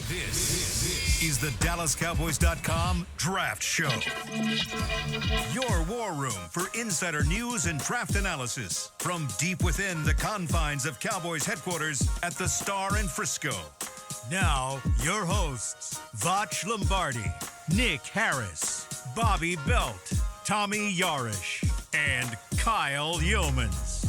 This is the DallasCowboys.com Draft Show. Your war room for insider news and draft analysis from deep within the confines of Cowboys headquarters at the Star in Frisco. Now, your hosts, Voch Lombardi, Nick Harris, Bobby Belt, Tommy Yarrish, and Kyle Youmans.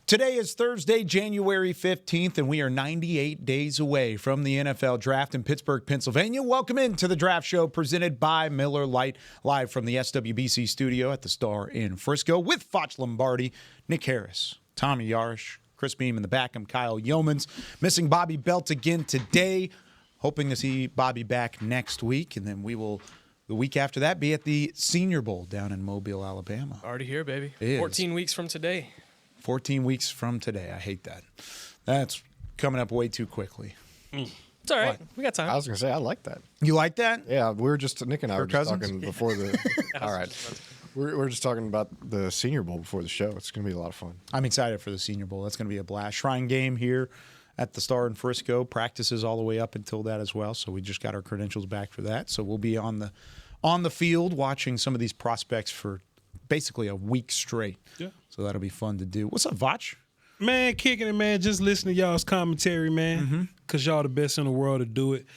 Today is Thursday, January 15th, and we are 98 days away from the NFL Draft in Pittsburgh, Pennsylvania. Welcome into the Draft Show presented by Miller Lite, live from the SWBC studio at the Star in Frisco with Voch Lombardi, Nick Harris, Tommy Yarrish, Chris Beam in the back. I'm Kyle Youmans. Missing Bobby Belt again today. Hoping to see Bobby back next week, and then we will, the week after that, be at the Senior Bowl down in Mobile, Alabama. Already here, baby. 14 weeks from today. 14 weeks from today. I hate that. That's coming up way too quickly. It's all right. We got time. I was going to say, I like that. You like that? Yeah, we were just, Nick and I were just talking before the, all right. We're just talking about the Senior Bowl before the show. It's going to be a lot of fun. I'm excited for the Senior Bowl. That's going to be a blast. Shrine game here at the Star in Frisco. Practices all the way up until that as well. So we just got our credentials back for that. So we'll be on the field watching some of these prospects for basically a week straight. Yeah. So that'll be fun to do. What's up, Voch? Man, kicking it, man. Just listening to y'all's commentary, man, because y'all the best in the world to do it.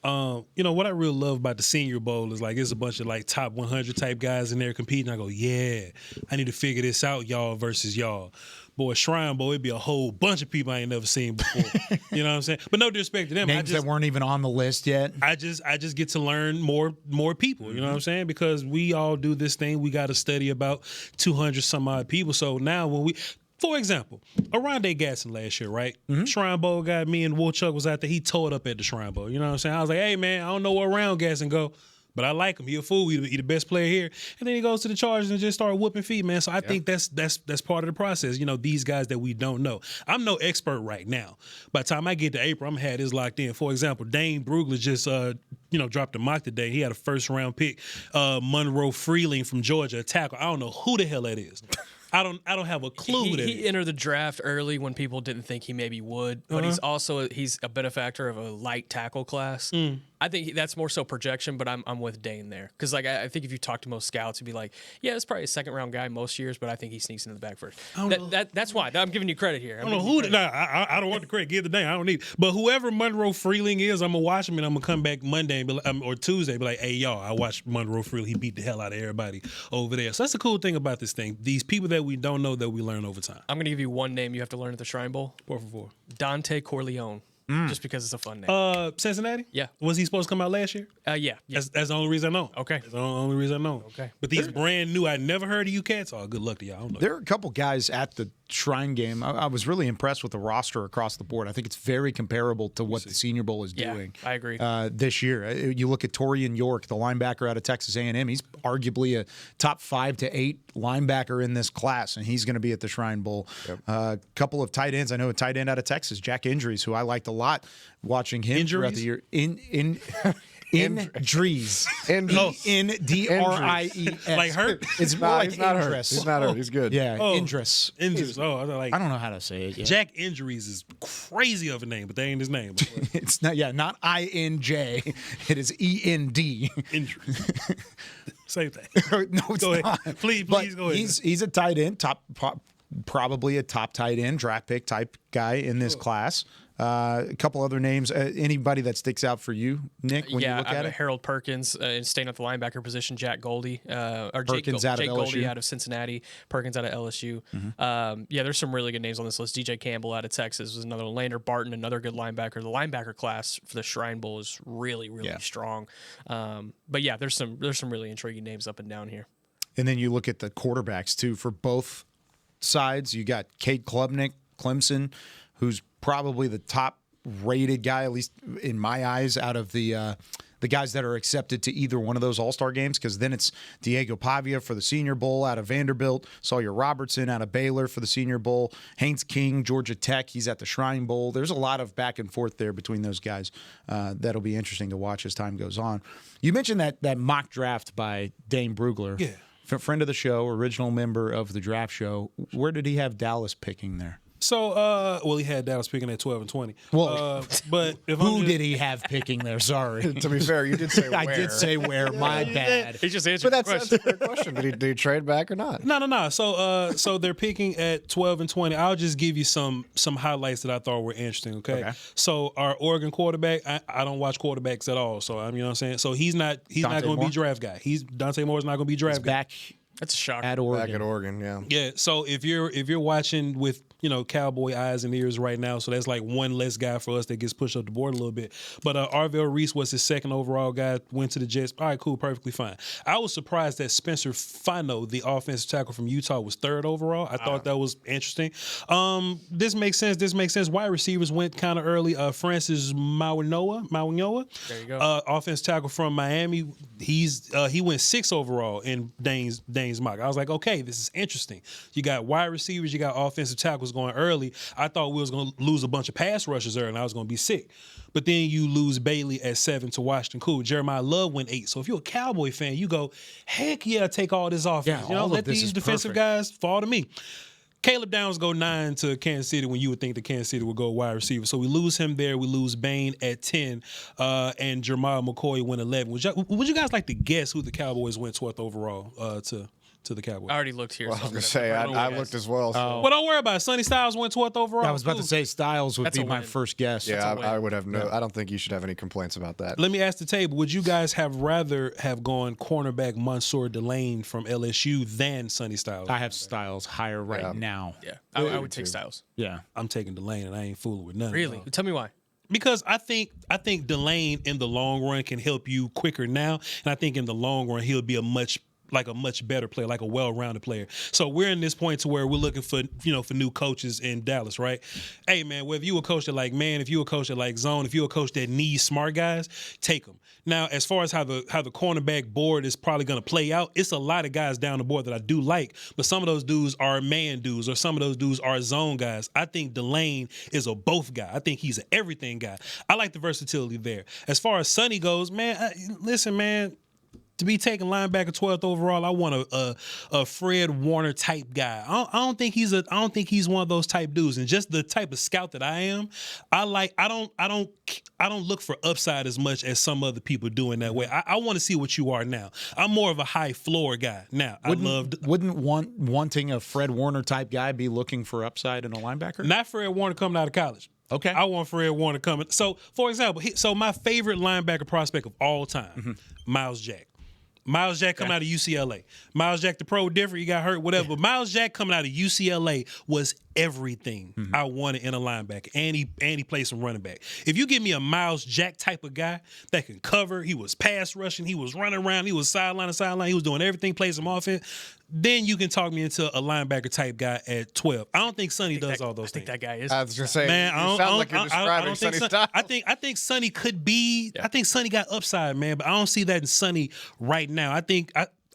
You know, what I really love about the Senior Bowl is, like, it's a bunch of, like, top 100 type guys in there competing. I go, yeah, I need to figure this out, y'all versus y'all. Boy, Shrine Bowl, it'd be a whole bunch of people I ain't never seen before. You know what I'm saying? But no disrespect to them. Names that weren't even on the list yet. I just get to learn more people, you know what I'm saying? Because we all do this thing. We got to study about 200 some odd people. So now when we, for example, Arondé Gatson last year, right? Shrine Bowl guy, me and Woolchuck was out there. He tore it up at the Shrine Bowl. You know what I'm saying? I was like, hey, man, I don't know where round Gatson go, but I like him. He a fool. He the best player here. And then he goes to the Chargers and just start whooping feet, man. So I think that's part of the process. You know, these guys that we don't know. I'm no expert right now. By the time I get to April, I'm going to have this locked in. For example, Dane Brugler just dropped a mock today. He had a first-round pick, Monroe Freeling from Georgia, a tackle. I don't know who the hell that is. I don't have a clue. He entered the draft early when people didn't think he maybe would, but he's a benefactor of a light tackle class. I think that's more so projection, but I'm with Dane there because, like, I think if you talk to most scouts, he'd be like, yeah, it's probably a second-round guy most years, but I think he sneaks into the back first. That's why I'm giving you credit here. I don't know who. I don't want the credit. Give the name. I don't need it. But whoever Monroe Freeling is, I'm gonna watch him and I'm gonna come back Monday and be like, or Tuesday and be like, hey y'all, I watched Monroe Freeling. He beat the hell out of everybody over there. So that's the cool thing about this thing. These people that we don't know that we learn over time. I'm gonna give you one name you have to learn at the Shrine Bowl. Por favor. Dante Corleone. Just because it's a fun name. Cincinnati? Yeah. Was he supposed to come out last year? Yeah. That's the only reason I know. Okay. That's the only reason I know. Okay. But these brand new, I never heard of you cats. Oh, good luck to y'all. There are a couple guys at the Shrine game. I was really impressed with the roster across the board. I think it's very comparable to what the Senior Bowl is doing. I agree. This year, you look at Torian York, the linebacker out of Texas A&M. He's arguably a top 5 to 8 linebacker in this class, and he's going to be at the Shrine Bowl. A couple of tight ends. I know a tight end out of Texas, Jack Indries, who I liked a lot watching him throughout the year. Indries. Indries. Like hurt? It's more like he's not hurt. He's not hurt. He's good. Yeah, Indris. Indris. I don't know how to say it yet. Jack Indries is crazy of a name, but that ain't his name. It's not. Yeah, not INJ. It is END. Indris. Same thing. No, it's go not. Ahead. Please go ahead. He's a tight end, probably a top tight end, draft pick type guy in this class. A couple other names. Anybody that sticks out for you, Nick, when you look at it? Harold Perkins, staying at the linebacker position, Jake Goldie out of Cincinnati, Perkins out of LSU. There's some really good names on this list. DJ Campbell out of Texas was another one. Lander Barton, another good linebacker. The linebacker class for the Shrine Bowl is really, really strong. There's some really intriguing names up and down here. And then you look at the quarterbacks, too, for both sides. You got Cade Klubnik, Clemson, who's probably the top-rated guy, at least in my eyes, out of the guys that are accepted to either one of those All-Star games, because then it's Diego Pavia for the Senior Bowl out of Vanderbilt, Sawyer Robertson out of Baylor for the Senior Bowl, Haynes King, Georgia Tech, he's at the Shrine Bowl. There's a lot of back and forth there between those guys. That'll be interesting to watch as time goes on. You mentioned that mock draft by Dane Brugler. Yeah. Friend of the show, original member of the draft show. Where did he have Dallas picking there? So, well, he had Dallas picking at 12 and 20. Well, but if who did he have picking there? Sorry. To be fair, you did say where. I did say where. My bad. He just answered But the that's question. a fair question. Did he trade back or not? No. So they're picking at 12 and 20. I'll just give you some highlights that I thought were interesting. Okay. So our Oregon quarterback, I don't watch quarterbacks at all. So you know what I'm saying. So he's not going to be draft guy. Dante Moore's not going to be draft guy. Back That's a shock. at Oregon. Back at Oregon, yeah. Yeah. So if you're watching with Cowboy eyes and ears right now, so that's like one less guy for us that gets pushed up the board a little bit. But Arvell Reese was his second overall guy, went to the Jets. All right, cool, perfectly fine. I was surprised that Spencer Fino, the offensive tackle from Utah, was third overall. I thought that was interesting. This makes sense. Wide receivers went kind of early. Francis Mauigoa. There you go. Offensive tackle from Miami. He went 6th overall in Dane's mock. I was like, okay, this is interesting. You got wide receivers, you got offensive tackles going early. I thought we was going to lose a bunch of pass rushers early, and I was going to be sick. But then you lose Bailey at 7 to Washington. Cool. Jeremiah Love went 8. So if you're a Cowboy fan, you go, heck yeah, take all this offense. Yeah, let these defensive guys fall to me. Caleb Downs go 9 to Kansas City when you would think that Kansas City would go wide receiver. So we lose him there. We lose Bain at 10, and Jermiah McCoy went 11. Would you guys like to guess who the Cowboys went 12th overall to the Cowboys? I already looked here. Well, I was going to say, I looked as well. So. Well, don't worry about it. Sonny Styles went 12th overall. I was about to say Styles would That's be a my win. first guess. Yeah, I would have I don't think you should have any complaints about that. Let me ask the table. Would you guys have rather have gone cornerback Mansour Delane from LSU than Sonny Styles? I have Styles higher right now. Yeah, I would take Styles. Yeah. I'm taking Delane, and I ain't fooling with none Really? of them. Tell me why. Because I think Delane in the long run can help you quicker now, and I think in the long run he'll be a much better player, like a well-rounded player. So we're in this point to where we're looking for new coaches in Dallas, right? Hey man, whether you a coach that like man, if you a coach that like zone, if you a coach that needs smart guys, take them. Now, as far as how the cornerback board is probably going to play out, it's a lot of guys down the board that I do like, but some of those dudes are man dudes or some of those dudes are zone guys. I think Delane is a both guy. I think he's an everything guy. I like the versatility there. As far as Sonny goes, man, listen, man, to be taking linebacker 12th overall, I want a Fred Warner type guy. I don't think he's one of those type dudes. And just the type of scout that I am, I don't look for upside as much as some other people do in that way. I want to see what you are now. I'm more of a high floor guy now. Wouldn't wanting a Fred Warner type guy be looking for upside in a linebacker? Not Fred Warner coming out of college. Okay. I want Fred Warner coming. So, for example, my favorite linebacker prospect of all time, Miles Jack. Miles Jack coming out of UCLA. Miles Jack, the pro, different. He got hurt, whatever. But Miles Jack coming out of UCLA was everything I wanted in a linebacker, and he played some running back. If you give me a Miles Jack type of guy that can cover, he was pass rushing, he was running around, he was sideline to sideline, he was doing everything, played some offense, then you can talk me into a linebacker type guy at 12. I don't think Sonny does all those things. I think that guy is. I was going to say, Man, you sound like you're describing Sonny Styles. I think Sonny could be. Yeah. I think Sonny got upside, man, but I don't see that in Sonny right now.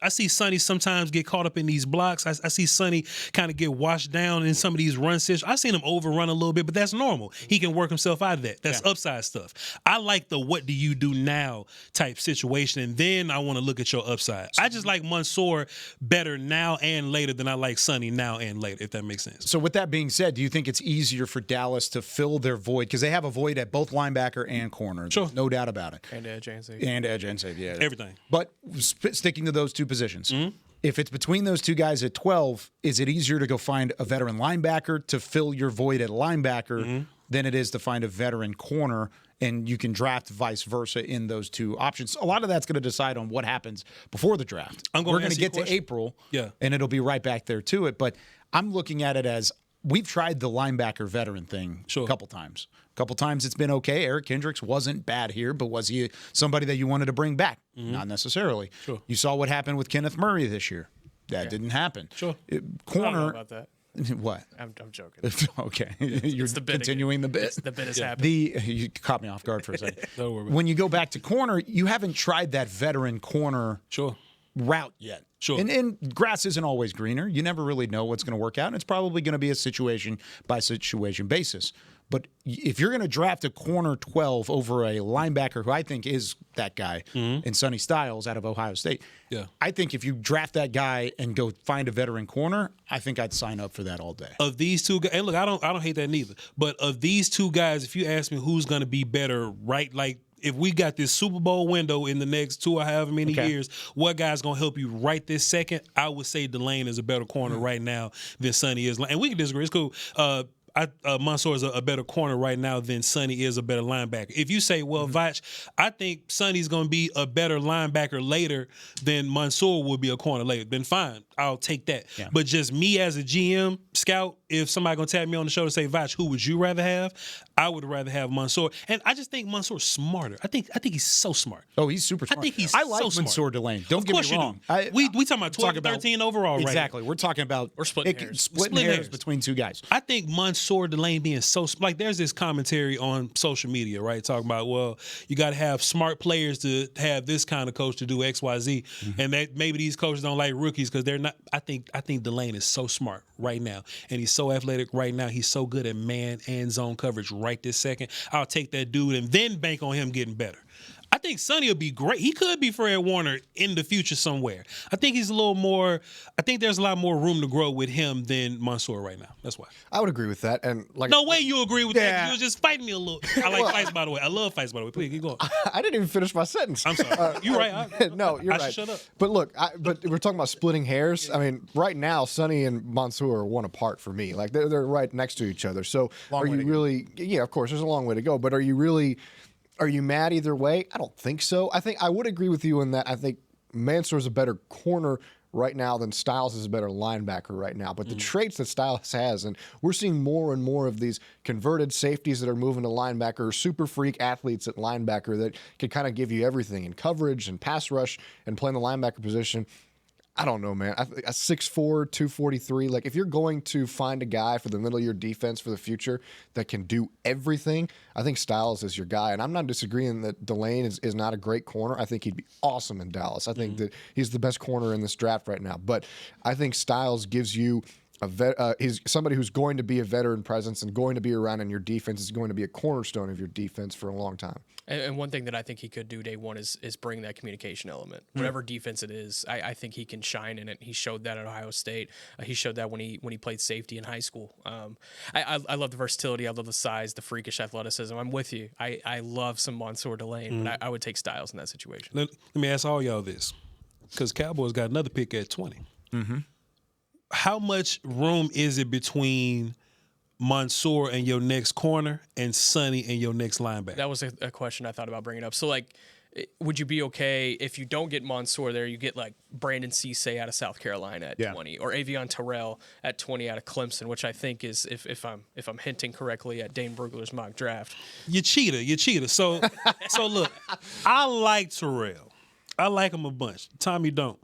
I see Sonny sometimes get caught up in these blocks. I see Sonny kind of get washed down in some of these run situations. I've seen him overrun a little bit, but that's normal. He can work himself out of that. That's upside stuff. I like the what do you do now type situation, and then I want to look at your upside. I just like Mansour better now and later than I like Sonny now and later, if that makes sense. So with that being said, do you think it's easier for Dallas to fill their void? Because they have a void at both linebacker and corner. Sure. There's no doubt about it. And edge and safety. Yeah. Everything. But sticking to those two positions. If it's between those two guys at 12, is it easier to go find a veteran linebacker to fill your void at linebacker than it is to find a veteran corner, and you can draft vice versa in those two options? A lot of that's going to decide on what happens before the draft. We're going to get to April, and it'll be right back there to it. But I'm looking at it as we've tried the linebacker veteran thing a couple times. A couple times it's been okay. Eric Kendricks wasn't bad here, but was he somebody that you wanted to bring back? Not necessarily. Sure. You saw what happened with Kenneth Murray this year. That didn't happen. Sure. Corner. I don't know about that. What? I'm joking. Okay. You're the bit continuing the bit. The bit has happened. You caught me off guard for a second. When you go back to corner, you haven't tried that veteran corner route yet. Sure. And grass isn't always greener. You never really know what's going to work out. And it's probably going to be a situation by situation basis. But if you're going to draft a corner 12 over a linebacker who I think is that guy in Sonny Styles out of Ohio State, I think if you draft that guy and go find a veteran corner, I think I'd sign up for that all day. Of these two guys, and look, I don't hate that neither. But of these two guys, if you ask me who's going to be better, right, like if we got this Super Bowl window in the next 2 or however many years, what guy's going to help you right this second? I would say Delane is a better corner right now than Sonny is. And we can disagree. It's cool. Mansour is a better corner right now than Sonny is a better linebacker. If you say, well, Voch, I think Sonny's going to be a better linebacker later than Mansour will be a corner later, then fine. I'll take that. Yeah. But just me as a GM, scout, if somebody going to tap me on the shoulder and say, Voch, who would you rather have? I would rather have Mansour. And I just think Mansour's smarter. I think he's so smart. Oh, he's super smart. I think he's I like so Mansour Delane. Don't get me wrong. We talking about 12 and 13 overall, right? Exactly. We're talking about splitting hairs between two guys. I think Mansour Delane being so like there's this commentary on social media, right? Talking about, well, you got to have smart players to have this kind of coach to do X, Y, Z, and that maybe these coaches don't like rookies because they're not. I think Delane is so smart right now, and he's so athletic right now. He's so good at man and zone coverage right this second. I'll take that dude and then bank on him getting better. I think Sonny will be great. He could be Fred Warner in the future somewhere. I think he's a little more. I think there's a lot more room to grow with him than Mansour right now. That's why. I would agree with that. And like, no way you agree with that. You was just fighting me a little. I like fights, by the way. I love fights, by the way. Please keep going. I didn't even finish my sentence. I'm sorry. You're right. No, you're right. Shut up. But look, but we're talking about splitting hairs. I mean, right now, Sonny and Mansour are one apart for me. Like they're right next to each other. So are you really? Yeah, of course. There's a long way to go. But are you really? Are you mad either way? I don't think so. I think I would agree with you in that I think Mansour is a better corner right now than Styles is a better linebacker right now. But the traits that Styles has, and we're seeing more and more of these converted safeties that are moving to linebacker, super freak athletes at linebacker that can kind of give you everything in coverage and pass rush and playing the linebacker position. I don't know, man. A 6'4", 243. Like, if you're going to find a guy for the middle of your defense for the future that can do everything, I think Styles is your guy. And I'm not disagreeing that Delane is not a great corner. I think he'd be awesome in Dallas. I think that he's the best corner in this draft right now. But I think Styles gives you he's somebody who's going to be a veteran presence and going to be around in your defense. Is going to be a cornerstone of your defense for a long time. And one thing that I think he could do day one is bring that communication element. Whatever defense it is, I think he can shine in it. He showed that at Ohio State. He showed that when he played safety in high school. I love the versatility. I love the size, the freakish athleticism. I'm with you. I love some Mansour Delane, but I would take Styles in that situation. Let me ask all y'all this, because Cowboys got another pick at 20. How much room is it between Mansour and your next corner and Sonny and your next linebacker? That was a question I thought about bringing up. So, like, would you be okay if you don't get Mansour there, you get, like, Brandon Cisse out of South Carolina at 20, or Avion Terrell at 20 out of Clemson, which I think is, if I'm hinting correctly, at Dane Brugler's mock draft. You cheater. So look, I like Terrell. I like him a bunch. Tommy don't.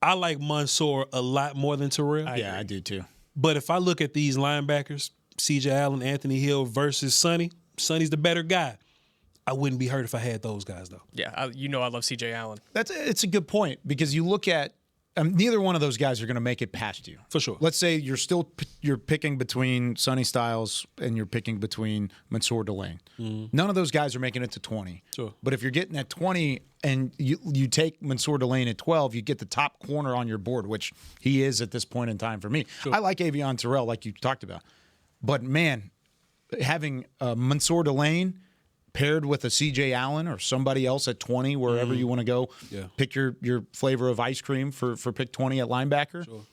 I like Mansour a lot more than Terrell. I do too. But if I look at these linebackers, C.J. Allen, Anthony Hill versus Sonny, Sonny's the better guy. I wouldn't be hurt if I had those guys, though. Yeah, I love C.J. Allen. It's a good point, because you look at neither one of those guys are going to make it past you. For sure. Let's say you're picking between Sonny Styles and you're picking between Mansour Delane. None of those guys are making it to 20. Sure. But if you're getting at 20 and you take Mansour Delane at 12, you get the top corner on your board, which he is at this point in time for me. Sure. I like Avion Terrell, like you talked about. But, man, having Mansour Delane paired with a C.J. Allen or somebody else at 20, wherever you want to go, pick your flavor of ice cream for pick 20 at linebacker. Sure.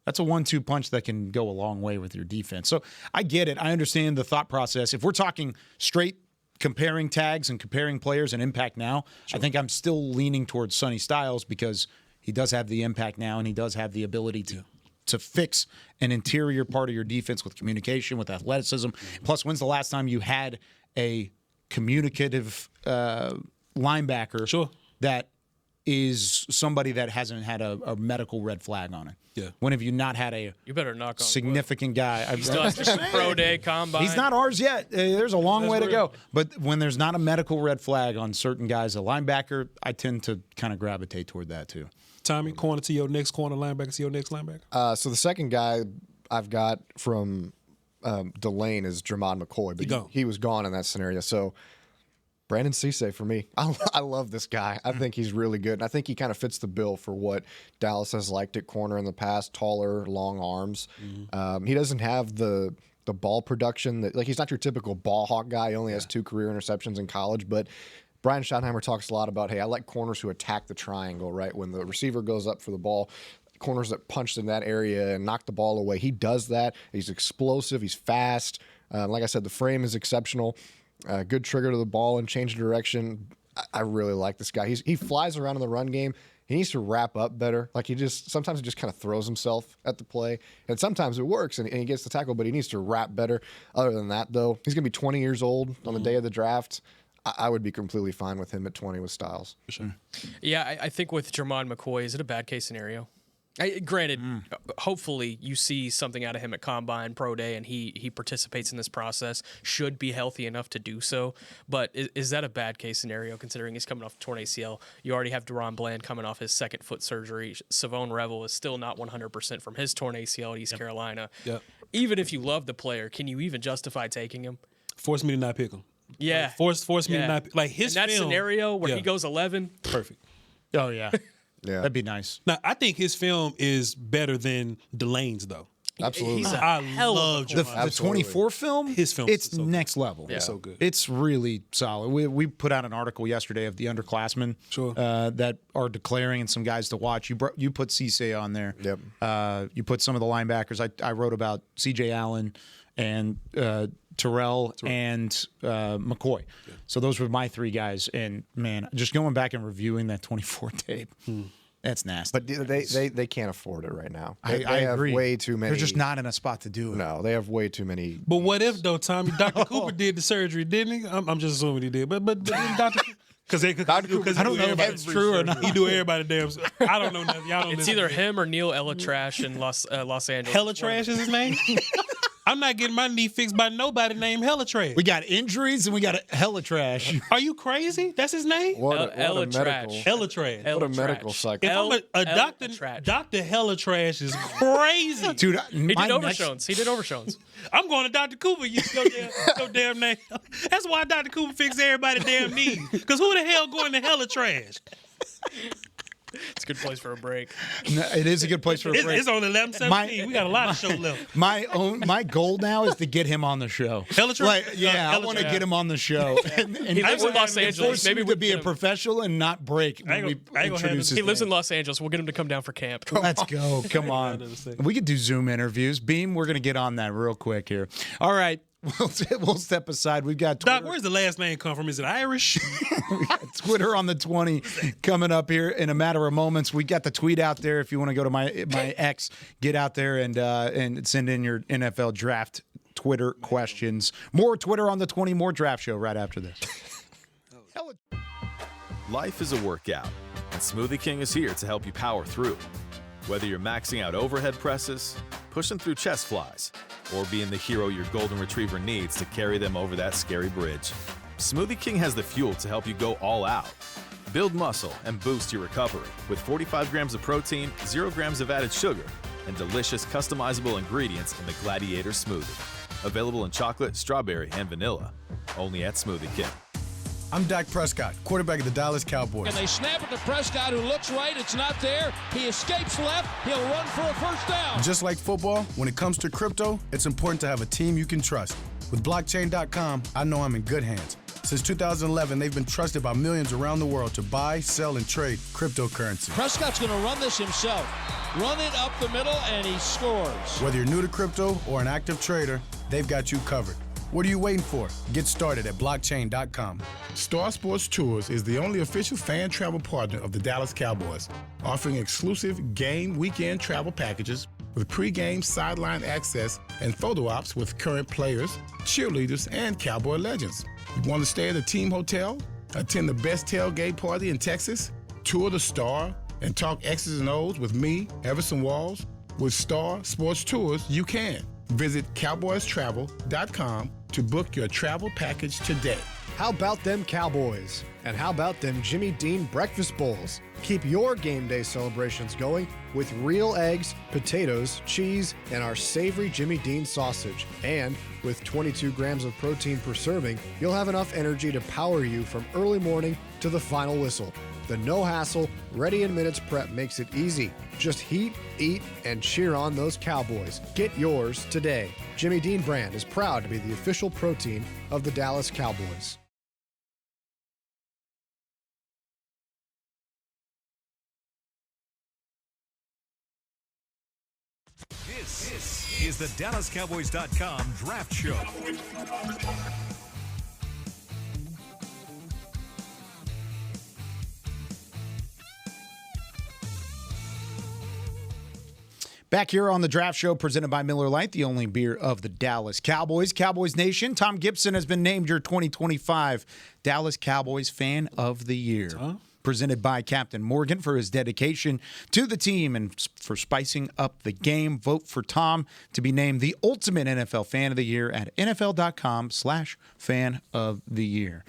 That's a 1-2 punch that can go a long way with your defense. So I get it. I understand the thought process. If we're talking straight comparing tags and comparing players and impact now, I think I'm still leaning towards Sonny Styles, because he does have the impact now and he does have the ability to fix an interior part of your defense with communication, with athleticism. Plus, when's the last time you had a communicative linebacker that is somebody that hasn't had a medical red flag on it? Yeah. When have you not had a significant guy? He still has to pro day, combine. He's not ours yet. There's a long way to go. But when there's not a medical red flag on certain guys, a linebacker, I tend to kind of gravitate toward that too. Tommy, corner to your next corner, linebacker to your next linebacker. So the second guy I've got from Delane is Jermon McCoy, but he was gone in that scenario. So Brandon Cisse for me. I love this guy. I think he's really good. And I think he kind of fits the bill for what Dallas has liked at corner in the past. Taller, long arms. He doesn't have the ball production that, like, he's not your typical ball hawk guy. He only has 2 career interceptions in college, but Brian Schottenheimer talks a lot about, hey, I like corners who attack the triangle, right? When the receiver goes up for the ball, corners that punched in that area and knock the ball away. He does that. He's explosive. He's fast. Like I said, the frame is exceptional. Good trigger to the ball and change of direction. I really like this guy. He flies around in the run game. He needs to wrap up better. Like, sometimes he just kind of throws himself at the play, and sometimes it works and he gets the tackle, but he needs to wrap better. Other than that, though, he's going to be 20 years old on the day of the draft. I would be completely fine with him at 20 with Styles. For sure. Yeah, I think with Jermon McCoy, is it a bad case scenario? Granted, hopefully you see something out of him at Combine, Pro Day, and he participates in this process, should be healthy enough to do so. But is that a bad case scenario, considering he's coming off torn ACL? You already have Deron Bland coming off his second foot surgery. Savone Revel is still not 100% from his torn ACL at East Carolina. Yep. Even if you love the player, can you even justify taking him? Force me to not pick him. Yeah. Force me to not pick. Like, his in that film, scenario where he goes 11. Perfect. Oh, yeah. Yeah, that'd be nice. Now, I think his film is better than Delane's, though. Absolutely. I love the 24 film. His film, it's is so next level. It's so good. It's really solid. We put out an article yesterday of the underclassmen that are declaring and some guys to watch. You put Cisse on there. Yep. You put some of the linebackers. I wrote about C.J. Allen and Terrell and McCoy. Yeah. So those were my 3 guys. And, man, just going back and reviewing that 24 tape, that's nasty. But they can't afford it right now. I have agree. Way too many. They're just not in a spot to do it. No, they have way too many. But what if, though, Tommy? Dr. Cooper did the surgery, didn't he? I'm just assuming he did. But Dr. Because I don't know if that's true or not. He do everybody damn. I don't know nothing. Y'all don't. It's either him or Neil Elatrash in Los Angeles. Helatrash is his name. I'm not getting my knee fixed by nobody named Helatrash. We got injuries and we got Helatrash. Are you crazy? That's his name? What a medical. Helatrash. What a medical psych. If I'm a doctor, Dr. Helatrash is crazy. Dude, he did Overshones. I'm going to Dr. Cooper. Your damn name. That's why Dr. Cooper fixes everybody's damn knees. Because who the hell going to Helatrash? It's a good place for a break. No, it is a good place for a break. It's only 11:17. We got a lot of show left. My goal now is to get him on the show. I want to get him on on and he lives in Los Angeles. Maybe we be a professional and not break when we introduce him. He lives in Los Angeles. We'll get him to come down for camp. Let's go. Come on. We could do Zoom interviews. Beam, we're going to get on that real quick here. All right. We'll step aside. We've got Twitter. Doc, where's the last name come from? Is it Irish? We got Twitter on the 20 coming up here in a matter of moments. We got the tweet out there. If you want to go to my X, get out there and send in your NFL draft Twitter questions. More Twitter on the 20, more draft show right after this. Life is a workout, and Smoothie King is here to help you power through. Whether you're maxing out overhead presses, pushing through chest flies, or being the hero your golden retriever needs to carry them over that scary bridge, Smoothie King has the fuel to help you go all out. Build muscle and boost your recovery with 45 grams of protein, 0 grams of added sugar, and delicious customizable ingredients in the Gladiator Smoothie. Available in chocolate, strawberry, and vanilla. Only at Smoothie King. I'm Dak Prescott, quarterback of the Dallas Cowboys. And they snap it to Prescott, who looks right. It's not there. He escapes left. He'll run for a first down. Just like football, when it comes to crypto, it's important to have a team you can trust. With blockchain.com, I know I'm in good hands. Since 2011, they've been trusted by millions around the world to buy, sell, and trade cryptocurrency. Prescott's going to run this himself. Run it up the middle, and he scores. Whether you're new to crypto or an active trader, they've got you covered. What are you waiting for? Get started at blockchain.com. Star Sports Tours is the only official fan travel partner of the Dallas Cowboys, offering exclusive game weekend travel packages with pregame sideline access and photo ops with current players, cheerleaders, and Cowboy legends. You want to stay at a team hotel, attend the best tailgate party in Texas, tour the Star, and talk X's and O's with me, Everson Walls? With Star Sports Tours, you can. Visit cowboystravel.com to book your travel package today. How about them Cowboys? And how about them Jimmy Dean breakfast bowls? Keep your game day celebrations going with real eggs, potatoes, cheese, and our savory Jimmy Dean sausage. And with 22 grams of protein per serving, you'll have enough energy to power you from early morning to the final whistle. The no-hassle, ready-in-minutes prep makes it easy. Just heat, eat, and cheer on those Cowboys. Get yours today. Jimmy Dean brand is proud to be the official protein of the Dallas Cowboys. This is the DallasCowboys.com Draft Show. Back here on the Draft Show presented by Miller Lite, the only beer of the Dallas Cowboys. Cowboys Nation, Tom Gibson has been named your 2025 Dallas Cowboys Fan of the Year. Presented by Captain Morgan for his dedication to the team and for spicing up the game. Vote for Tom to be named the ultimate NFL Fan of the Year at NFL.com/Fan of the Year.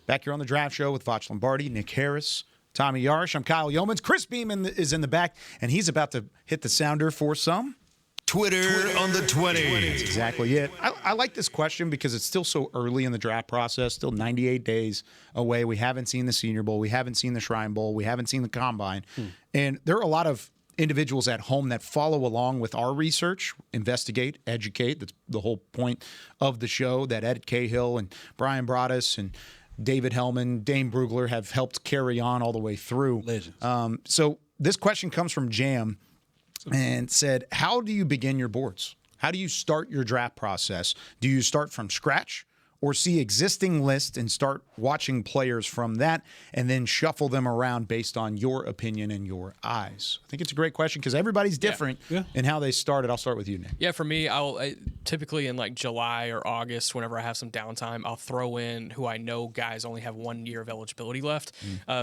Back here on the Draft Show with Voch Lombardi, Nick Harris, Tommy Yarrish. I'm Kyle Youmans. Chris Beeman is in the back, and he's about to hit the sounder for some Twitter on the 20. That's exactly it. I like this question because it's still so early in the draft process, still 98 days away. We haven't seen the Senior Bowl. We haven't seen the Shrine Bowl. We haven't seen the Combine. And there are a lot of individuals at home that follow along with our research, investigate, educate. That's the whole point of the show, that Ed Cahill and Brian Broaddus and David Hellman, Dane Brugler have helped carry on all the way through. Legends. So this question comes from Jam and said, how do you begin your boards? How do you start your draft process? Do you start from scratch or see existing lists and start watching players from that and then shuffle them around based on your opinion and your eyes? I think it's a great question because everybody's different in how they started. I'll start with you, Nick. Yeah, for me, I typically in like July or August, whenever I have some downtime, I'll throw in who I know guys only have 1 year of eligibility left.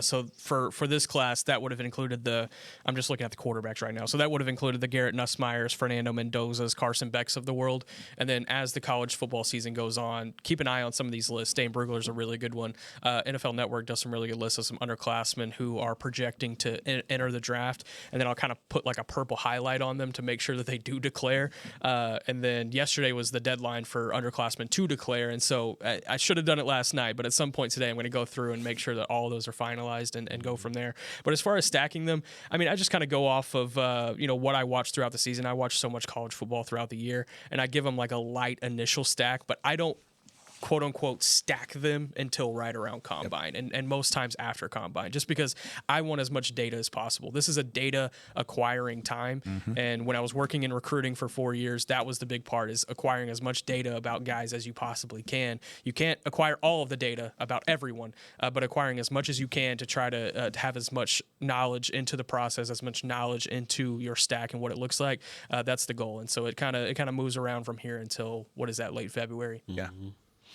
So for this class, that would have included I'm just looking at the quarterbacks right now. So that would have included the Garrett Nussmeyers, Fernando Mendoza's, Carson Becks of the world. And then as the college football season goes on, keep an eye on some of these lists. Dane Brugler's a really good one. NFL Network does some really good lists of some underclassmen who are projecting to enter the draft. And then I'll kind of put like a purple highlight on them to make sure that they do declare. And then yesterday was the deadline for underclassmen to declare. And so I should have done it last night, but at some point today, I'm going to go through and make sure that all of those are finalized and go from there. But as far as stacking them, I mean, I just kind of go off of, what I watched throughout the season. I watched so much college football throughout the year, and I give them like a light initial stack, but I don't quote unquote stack them until right around Combine and most times after Combine, just because I want as much data as possible. This is a data acquiring time. And when I was working in recruiting for 4 years, that was the big part, is acquiring as much data about guys as you possibly can. You can't acquire all of the data about everyone, but acquiring as much as you can to try to have as much knowledge into the process, as much knowledge into your stack and what it looks like. That's the goal. And so it kind of moves around from here until, what is that, late February? Yeah.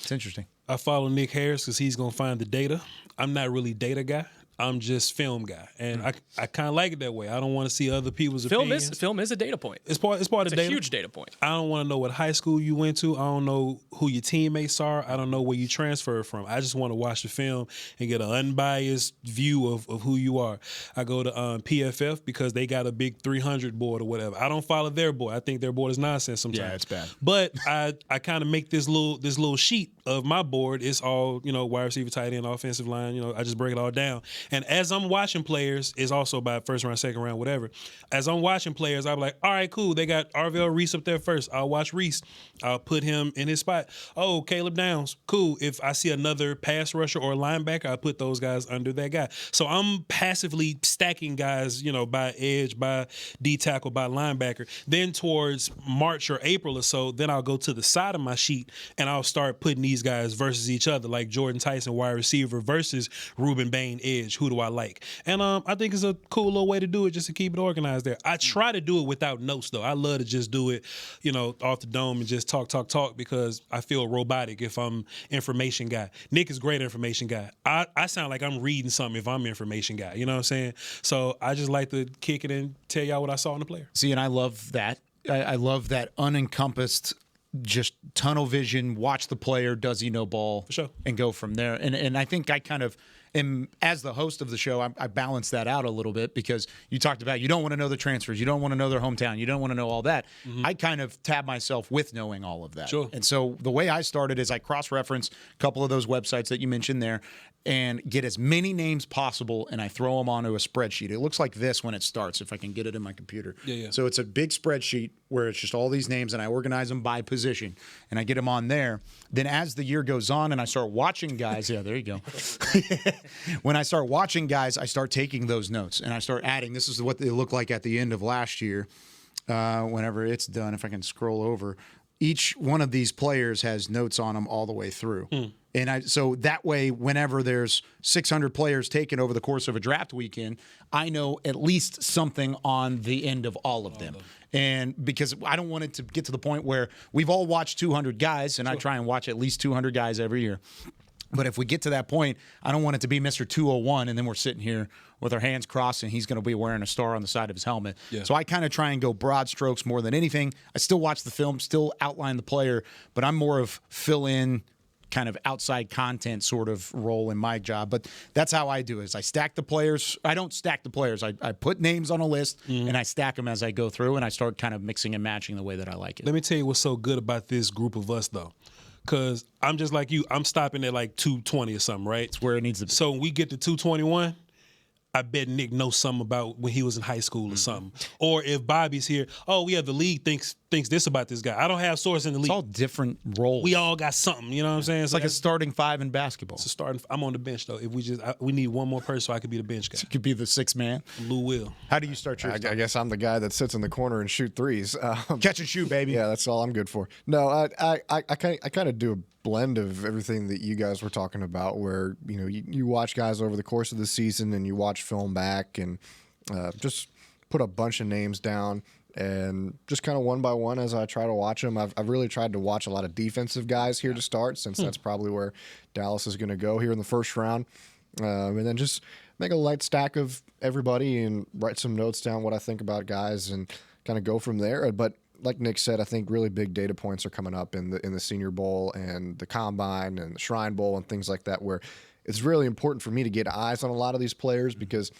It's interesting. I follow Nick Harris because he's going to find the data. I'm not really data guy. I'm just film guy, and I kind of like it that way. I don't want to see other people's opinions. Film is a data point. It's part of data. It's a huge data point. I don't want to know what high school you went to. I don't know who your teammates are. I don't know where you transferred from. I just want to watch the film and get an unbiased view of who you are. I go to PFF because they got a big 300 board or whatever. I don't follow their board. I think their board is nonsense sometimes. Yeah, it's bad. But I kind of make this little sheet of my board. It's all wide receiver, tight end, offensive line. I just break it all down. And as I'm watching players, is also by first round, second round, whatever. As I'm watching players, I'm like, all right, cool. They got Arvell Reese up there first. I'll watch Reese. I'll put him in his spot. Oh, Caleb Downs. Cool. If I see another pass rusher or linebacker, I'll put those guys under that guy. So I'm passively stacking guys, by edge, by D tackle, by linebacker. Then towards March or April or so, then I'll go to the side of my sheet and I'll start putting these guys versus each other, like Jordan Tyson, wide receiver, versus Ruben Bain, edge. Who do I like? And I think it's a cool little way to do it, just to keep it organized there. I try to do it without notes, though. I love to just do it, off the dome and just talk, because I feel robotic if I'm information guy. Nick is great information guy. I sound like I'm reading something if I'm information guy. You know what I'm saying? So I just like to kick it and tell y'all what I saw in the player. See, and I love that. I love that unencompassed just tunnel vision, watch the player, does he know ball, For sure. and go from there. And I think I kind of am, as the host of the show, I balance that out a little bit because you talked about you don't want to know the transfers, you don't want to know their hometown, you don't want to know all that. I kind of tab myself with knowing all of that. Sure. And so the way I started is I cross-reference a couple of those websites that you mentioned there and get as many names possible, and I throw them onto a spreadsheet. It looks like this when it starts, if I can get it in my computer. Yeah. So it's a big spreadsheet where it's just all these names, and I organize them by position, and I get them on there. Then as the year goes on and I start watching guys, yeah, there you go. When I start watching guys, I start taking those notes, and I start adding. This is what they look like at the end of last year. Whenever it's done, if I can scroll over, each one of these players has notes on them all the way through. And so that way, whenever there's 600 players taken over the course of a draft weekend, I know at least something on the end of all of them. And because I don't want it to get to the point where we've all watched 200 guys, and I try and watch at least 200 guys every year. But if we get to that point, I don't want it to be Mr. 201, and then we're sitting here with our hands crossed, and he's going to be wearing a star on the side of his helmet. Yeah. So I kind of try and go broad strokes more than anything. I still watch the film, still outline the player, but I'm more of fill-in, kind of outside content sort of role in my job. But that's how I do it. Is I stack the players. I don't stack the players. I put names on a list, and I stack them as I go through, and I start kind of mixing and matching the way that I like it. Let me tell you what's so good about this group of us, though. Because I'm just like you. I'm stopping at like 220 or something, right? It's where it needs to be. So when we get to 221, I bet Nick knows something about when he was in high school or something. Or if Bobby's here, the league thinks this about this guy. I don't have source in the league. It's all different roles. We all got something, you know what I'm saying? It's like a starting five in basketball. It's a starting. I'm on the bench though. If we need one more person so I could be the bench guy. You could be the sixth man. Lou Will. How do you start yours? I guess I'm the guy that sits in the corner and shoot threes. Catch and shoot, baby. Yeah, that's all I'm good for. No, I kind of do a blend of everything that you guys were talking about, where you watch guys over the course of the season and you watch film back and just put a bunch of names down and just kind of one by one as I try to watch them. I've really tried to watch a lot of defensive guys here to start, since that's probably where Dallas is going to go here in the first round, and then just make a light stack of everybody and write some notes down what I think about guys and kind of go from there. But like Nick said, I think really big data points are coming up in the Senior Bowl and the Combine and the Shrine Bowl and things like that, where it's really important for me to get eyes on a lot of these players, because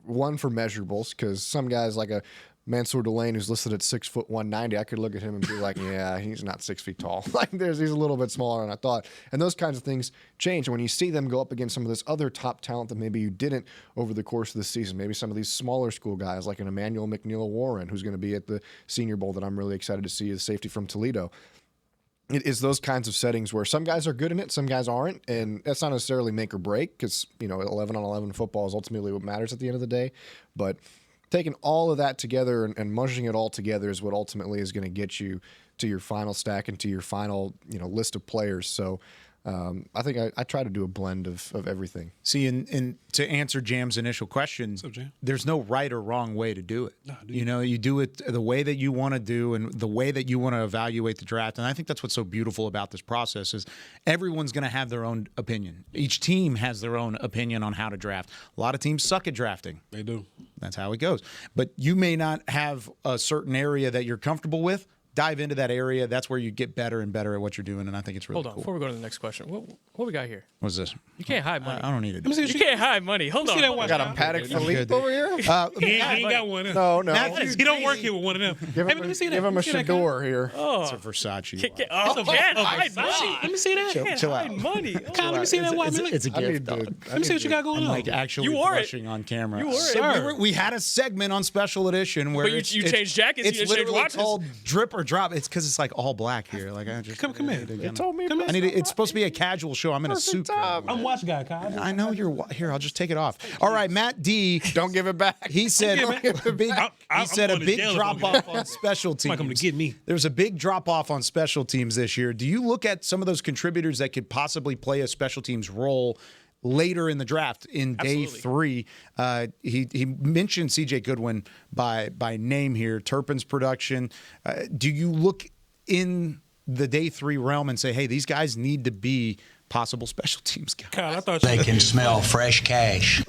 one, for measurables, because some guys like a Mansour Delane, who's listed at 6'1", 190, I could look at him and be like, yeah, he's not 6 feet tall. He's a little bit smaller than I thought. And those kinds of things change. And when you see them go up against some of this other top talent that maybe you didn't over the course of the season, maybe some of these smaller school guys like an Emmanuel McNeil-Warren, who's going to be at the Senior Bowl, that I'm really excited to see, as safety from Toledo. It is those kinds of settings where some guys are good in it, some guys aren't, and that's not necessarily make or break, because 11-on-11 football is ultimately what matters at the end of the day. But taking all of that together and mushing it all together is what ultimately is going to get you to your final stack and to your final list of players. So I think I try to do a blend of everything. See, and to answer Jam's initial question, there's no right or wrong way to do it. No, you do it the way that you want to do and the way that you want to evaluate the draft. And I think that's what's so beautiful about this process is everyone's going to have their own opinion. Each team has their own opinion on how to draft. A lot of teams suck at drafting. They do. That's how it goes. But you may not have a certain area that you're comfortable with. Dive into that area. That's where you get better and better at what you're doing, and I think it's really cool. Hold on, before we go to the next question, what we got here? What's this? You can't hide money. I don't need it. You can't hide money. Hold on. I got a Paddock Philippe over here? He ain't got one. No. He don't work here with one of them. Give him a Shador here. Oh. It's a Versace. Can't hide money. Let me see that. Chill out. Money. Kyle, let me see that. It's a gift. Let me see what you got going on. Like actually blushing on camera. You wore it. We had a segment on Special Edition where you changed jackets. It's literally called Drip or Drop. It's because it's like all black here. Like I just come here. You told me. it's supposed to be a casual show. I'm in a suit. I'm watch guy, Kyle. I know you're here. I'll just take it off. All right, Matt D. Don't give it back. He said a big drop off on special teams. Coming to get me. There's a big drop off on special teams this year. Do you look at some of those contributors that could possibly play a special teams role later in the draft in day 3? He mentioned CJ Goodwin by name here. Turpin's production. Do you look in the day 3 realm and say, hey, these guys need to be possible special teams guys? Kyle, I thought they can smell fresh cash.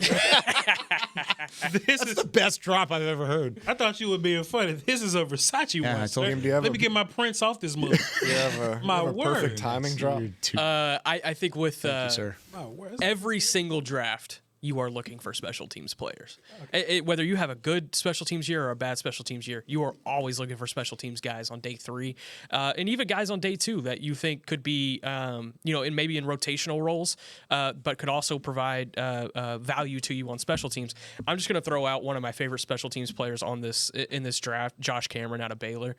That's the best drop I've ever heard. I thought you were being funny. This is a Versace one. I told him, Let me get my prints off this movie. You have a perfect timing drop. I think with Thank you, sir. every single draft, you are looking for special teams players. Whether you have a good special teams year or a bad special teams year, you are always looking for special teams guys on day 3, and even guys on day 2 that you think could be, maybe in rotational roles, but could also provide value to you on special teams. I'm just going to throw out one of my favorite special teams players in this draft, Josh Cameron out of Baylor,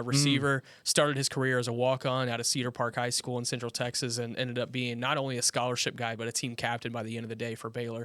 receiver. Started his career as a walk-on out of Cedar Park High School in Central Texas, and ended up being not only a scholarship guy but a team captain by the end of the day for Baylor.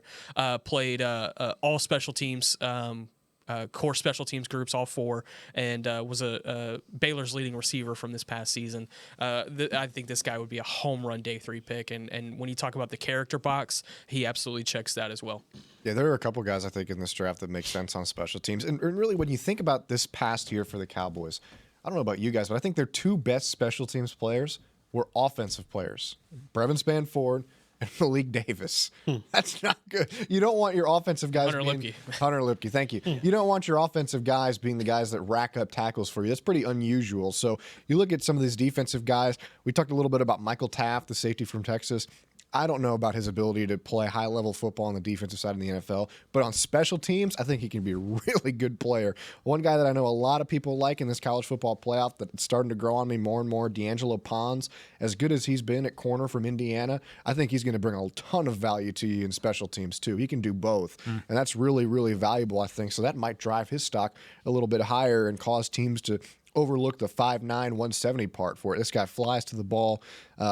Played all special teams, core special teams groups, all 4, and was a Baylor's leading receiver from this past season. I think this guy would be a home run day 3 pick, and when you talk about the character box, he absolutely checks that as well. Yeah, there are a couple guys I think in this draft that make sense on special teams, and really when you think about this past year for the Cowboys, I don't know about you guys, but I think their 2 best special teams players were offensive players: Brevin Spanford and Malik Davis. That's not good. You don't want your offensive guys Hunter Lipke, thank you. You don't want your offensive guys being the guys that rack up tackles for you. That's pretty unusual. So you look at some of these defensive guys. We talked a little bit about Michael Taft, the safety from Texas. I don't know about his ability to play high-level football on the defensive side in the NFL, but on special teams, I think he can be a really good player. One guy that I know a lot of people like in this college football playoff that's starting to grow on me more and more, D'Angelo Pons. As good as he's been at corner from Indiana, I think he's going to bring a ton of value to you in special teams too. He can do both, and that's really, really valuable, I think. So that might drive his stock a little bit higher and cause teams to overlook the 5'9", 170 part for it. This guy flies to the ball.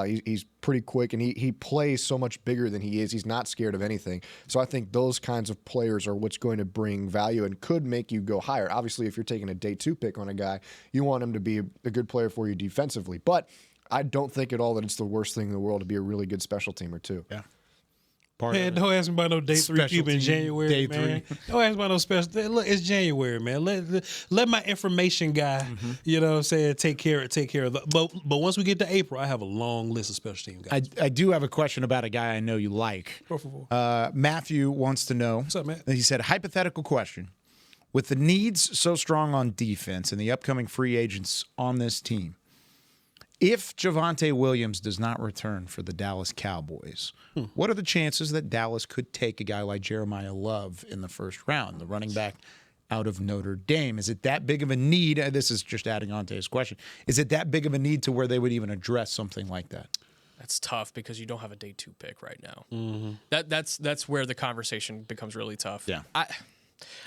He's pretty quick, and he plays so much bigger than he is. He's not scared of anything. So I think those kinds of players are what's going to bring value and could make you go higher. Obviously, if you're taking a day 2 pick on a guy, you want him to be a good player for you defensively. But I don't think at all that it's the worst thing in the world to be a really good special teamer too. Yeah. Man, don't ask me about no day 3 people in January, day man. 3. Don't ask me about no special. Look, it's January, man. Let my information guy, you know what I'm saying, take care of it. But once we get to April, I have a long list of special team guys. I do have a question about a guy I know you like. Matthew wants to know. What's up, man? He said, hypothetical question. With the needs so strong on defense and the upcoming free agents on this team, if Javonte Williams does not return for the Dallas Cowboys, what are the chances that Dallas could take a guy like Jeremiah Love in the first round, the running back out of Notre Dame? Is it that big of a need? This is just adding on to his question. Is it that big of a need to where they would even address something like that? That's tough because you don't have a day 2 pick right now. That's where the conversation becomes really tough. Yeah,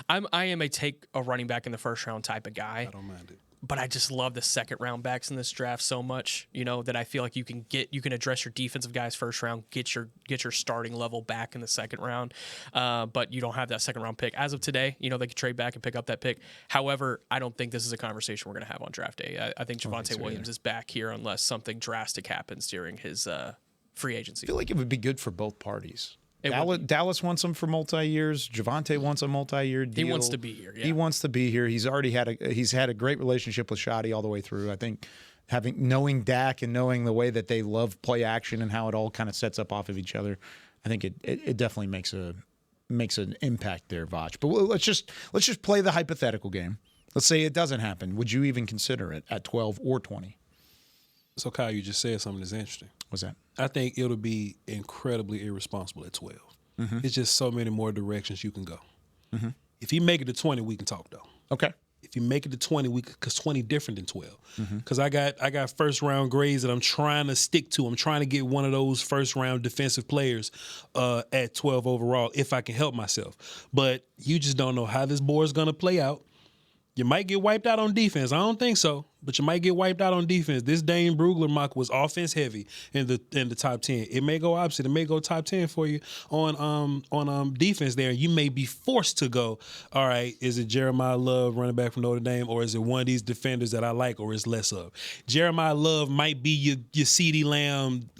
I am a running back in the first round type of guy. I don't mind it. But I just love the second round backs in this draft so much, that I feel like you can address your defensive guys first round, get your starting level back in the second round, but you don't have that second round pick as of today. They could trade back and pick up that pick. However, I don't think this is a conversation we're going to have on draft day. I think Javonte Williams is back here unless something drastic happens during his free agency. I feel like it would be good for both parties. Dallas wants him for multi-years. Javonte wants a multi-year deal. He wants to be here. Yeah. He wants to be here. He's already had a great relationship with Shotty all the way through. I think knowing Dak and knowing the way that they love play action and how it all kind of sets up off of each other, I think it definitely makes an impact there, Voch. But let's just play the hypothetical game. Let's say it doesn't happen. Would you even consider it at 12 or 20? So, Kyle, you just said something that's interesting. What's that? I think it'll be incredibly irresponsible at 12. It's just so many more directions you can go. If you make it to 20, we can talk, though. Okay. If you make it to 20, because 20 different than 12. Because I got first round grades that I'm trying to stick to. I'm trying to get one of those first round defensive players at 12 overall if I can help myself. But you just don't know how this board's going to play out. You might get wiped out on defense. I don't think so, but you might get wiped out on defense. This Dane Brugler mock was offense heavy in the top 10. It may go opposite. It may go top 10 for you on defense there. You may be forced to go, all right, is it Jeremiah Love, running back from Notre Dame, or is it one of these defenders that I like, or is less of? Jeremiah Love might be your CeeDee Lamb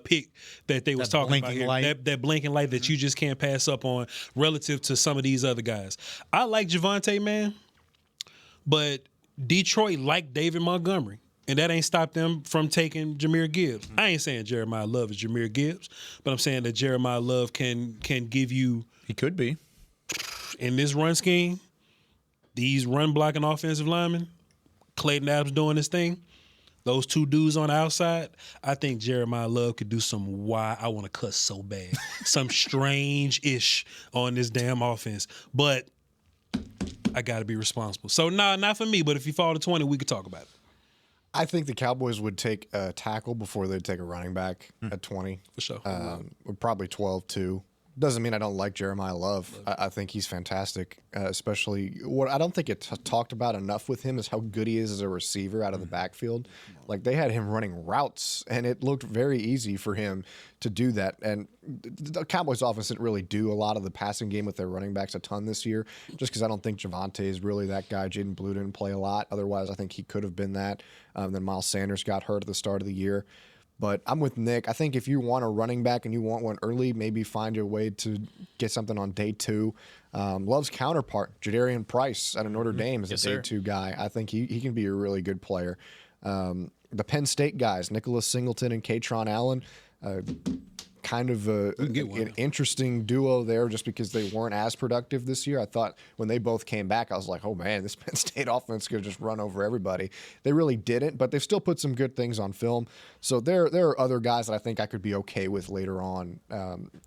pick that they was talking about here. That blinking light that you just can't pass up on relative to some of these other guys. I like Javonte, man. But Detroit liked David Montgomery, and that ain't stopped them from taking Jahmyr Gibbs. I ain't saying Jeremiah Love is Jahmyr Gibbs, but I'm saying that Jeremiah Love can give you. He could be. in this run scheme, these run blocking offensive linemen, Clayton Adams doing this thing, those two dudes on the outside, I think Jeremiah Love could do some I want to cuss so bad, some strange-ish on this damn offense. But I got to be responsible. So, not for me, but if you fall to 20, we could talk about it. I think the Cowboys would take a tackle before they'd take a running back at 20. For sure. Probably 12, too. Doesn't mean I don't like Jeremiah Love. I think he's fantastic, especially what I don't think it's talked about enough with him is how good he is as a receiver out of the backfield. Like, they had him running routes, and it looked very easy for him to do that. And the Cowboys offense didn't really do a lot of the passing game with their running backs a ton this year, just because I don't think Javonte is really that guy. Jaden Blue didn't play a lot. Otherwise, I think he could have been that. Then Miles Sanders got hurt at the start of the year. But I'm with Nick. I think if you want a running back and you want one early, maybe find your way to get something on day 2. Love's counterpart, Jadarian Price out of Notre Dame, is a day 2 guy. I think he can be a really good player. The Penn State guys, Nicholas Singleton and Katron Allen, kind of an interesting duo there just because they weren't as productive this year. I thought when they both came back, I was like, oh, man, this Penn State offense could just run over everybody. They really didn't, but they've still put some good things on film. So there are other guys that I think I could be okay with later on.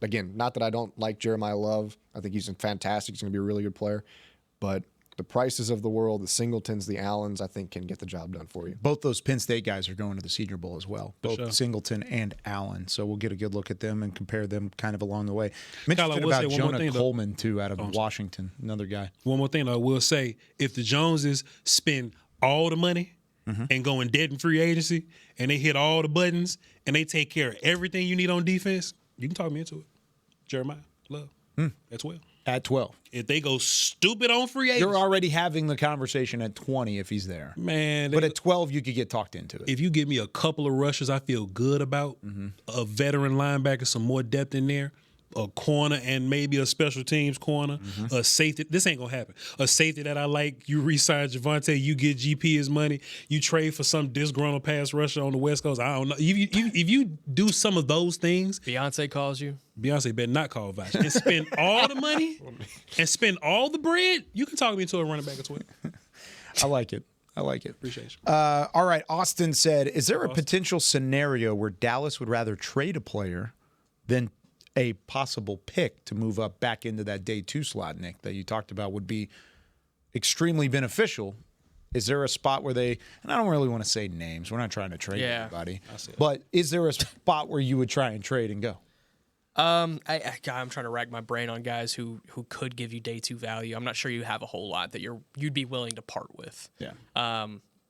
Again, not that I don't like Jeremiah Love. I think he's fantastic. He's going to be a really good player. But the Prices of the world, the Singletons, the Allens, I think can get the job done for you. Both those Penn State guys are going to the Senior Bowl as well, both Singleton and Allen. So we'll get a good look at them and compare them kind of along the way. I'm interested about Jonah Coleman, too, out of Washington, another guy. One more thing I will say, if the Joneses spend all the money and go in debt and free agency and they hit all the buttons and they take care of everything you need on defense, you can talk me into it. Jeremiah Love, at 12. At 12. If they go stupid on free agency. You're already having the conversation at 20 if he's there. Man. But at 12, you could get talked into it. If you give me a couple of rushes I feel good about, a veteran linebacker, some more depth in there, a corner and maybe a special teams corner, a safety. This ain't going to happen. A safety that I like, you re-sign Javonte, you get GP his money, you trade for some disgruntled pass rusher on the West Coast. I don't know. If you do some of those things. Beyonce calls you. Beyonce better not call Voch. And spend all the money and spend all the bread, you can talk me into a running back as well. I like it. Appreciate you. All right. Austin said, is there a potential scenario where Dallas would rather trade a player than a possible pick to move up back into that day 2 slot, Nick, that you talked about would be extremely beneficial? Is there a spot where they, and I don't really want to say names, we're not trying to trade anybody, but is there a spot where you would try and trade and go? I'm trying to rack my brain on guys who could give you day 2 value. I'm not sure you have a whole lot that you'd be willing to part with. Yeah.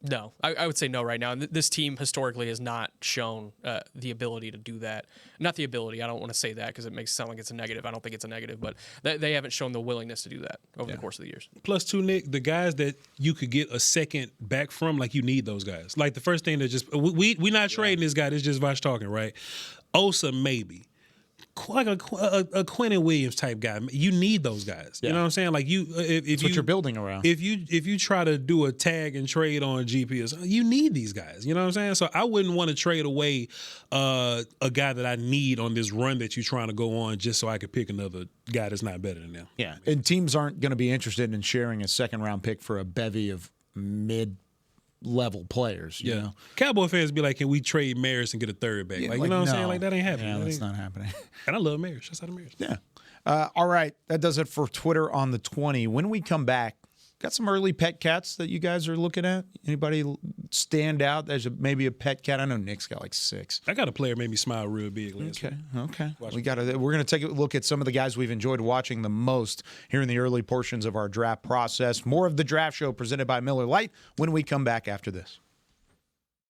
No, I would say no right now. And this team historically has not shown the ability to do that. Not the ability. I don't want to say that because it makes it sound like it's a negative. I don't think it's a negative, but they haven't shown the willingness to do that over the course of the years. Plus, too, Nick, the guys that you could get a second back from, like you need those guys. Like the first thing that just we not trading this guy. This is just Voch talking, right? Osa maybe. Like a Quinnen Williams type guy. You need those guys. You know what I'm saying? Like if what you're building around. If you try to do a tag and trade on GPS, you need these guys. You know what I'm saying? So I wouldn't want to trade away a guy that I need on this run that you're trying to go on just so I could pick another guy that's not better than them. Yeah. And teams aren't going to be interested in sharing a second round pick for a bevy of mid-level players. You know? Cowboy fans be like, can we trade Maris and get a third back? Like, you know what I'm saying? Like, that ain't happening. Yeah, that's not happening. And I love Maris. Just out of Maris. Yeah. All right. That does it for Twitter on the 20. When we come back, got some early pet cats that you guys are looking at? Anybody stand out? There's maybe a pet cat. I know Nick's got like 6. I got a player made me smile real big last week. Okay. We're going to take a look at some of the guys we've enjoyed watching the most here in the early portions of our draft process. More of the Draft Show presented by Miller Lite when we come back after this.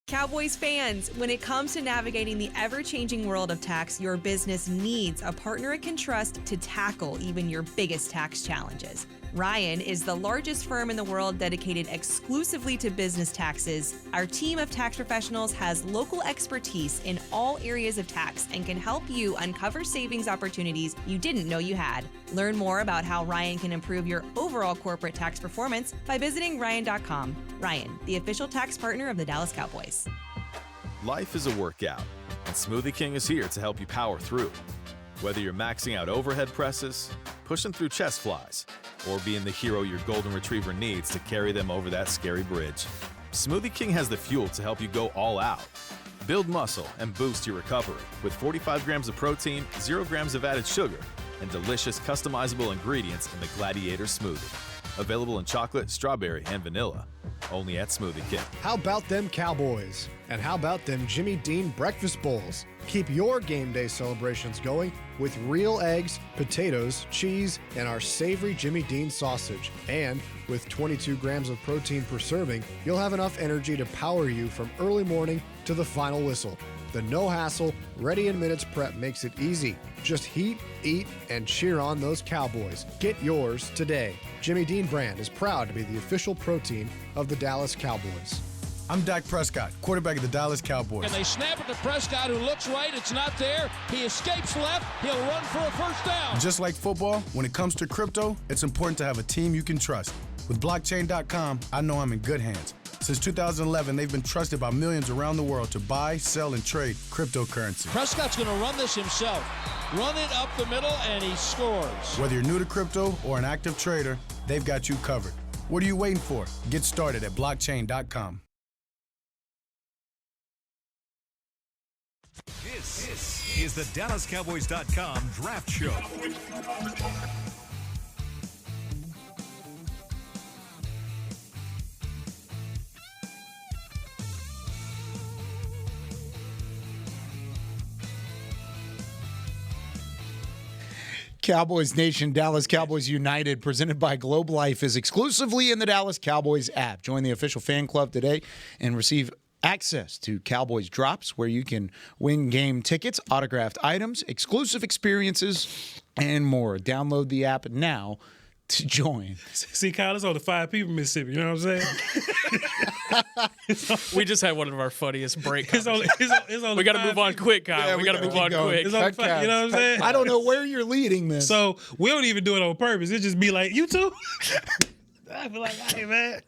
Cowboys fans, when it comes to navigating the ever-changing world of tax, your business needs a partner it can trust to tackle even your biggest tax challenges. Ryan is the largest firm in the world dedicated exclusively to business taxes. Our team of tax professionals has local expertise in all areas of tax and can help you uncover savings opportunities you didn't know you had. Learn more about how Ryan can improve your overall corporate tax performance by visiting Ryan.com. Ryan, the official tax partner of the Dallas Cowboys. Life is a workout, and Smoothie King is here to help you power through. Whether you're maxing out overhead presses, pushing through chest flies, or being the hero your golden retriever needs to carry them over that scary bridge. Smoothie King has the fuel to help you go all out. Build muscle and boost your recovery with 45 grams of protein, 0 grams of added sugar, and delicious customizable ingredients in the Gladiator Smoothie. Available in chocolate, strawberry, and vanilla. Only at Smoothie King. How about them Cowboys? And how about them Jimmy Dean breakfast bowls? Keep your game day celebrations going with real eggs, potatoes, cheese, and our savory Jimmy Dean sausage. And with 22 grams of protein per serving, you'll have enough energy to power you from early morning to the final whistle. The no-hassle, ready-in-minutes prep makes it easy. Just heat, eat, and cheer on those Cowboys. Get yours today. Jimmy Dean brand is proud to be the official protein of the Dallas Cowboys. I'm Dak Prescott, quarterback of the Dallas Cowboys. And they snap it to Prescott, who looks right. It's not there. He escapes left. He'll run for a first down. Just like football, when it comes to crypto, it's important to have a team you can trust. With blockchain.com, I know I'm in good hands. Since 2011, they've been trusted by millions around the world to buy, sell, and trade cryptocurrency. Prescott's going to run this himself. Run it up the middle, and he scores. Whether you're new to crypto or an active trader, they've got you covered. What are you waiting for? Get started at blockchain.com. This is the DallasCowboys.com Draft Show. Cowboys Nation, Dallas Cowboys United, presented by Globe Life, is exclusively in the Dallas Cowboys app. Join the official fan club today and receive access to Cowboys Drops, where you can win game tickets, autographed items, exclusive experiences, and more. Download the app now to join. See, Kyle, it's only 5 people in Mississippi. You know what I'm saying? We just had one of our funniest break. It's only we got to move on quick, Kyle. Yeah, we got to move on going. quick. It's only 5, you know what I'm saying? I don't know where you're leading this. So we don't even do it on purpose. It just be like, you too? I be like, hey, man.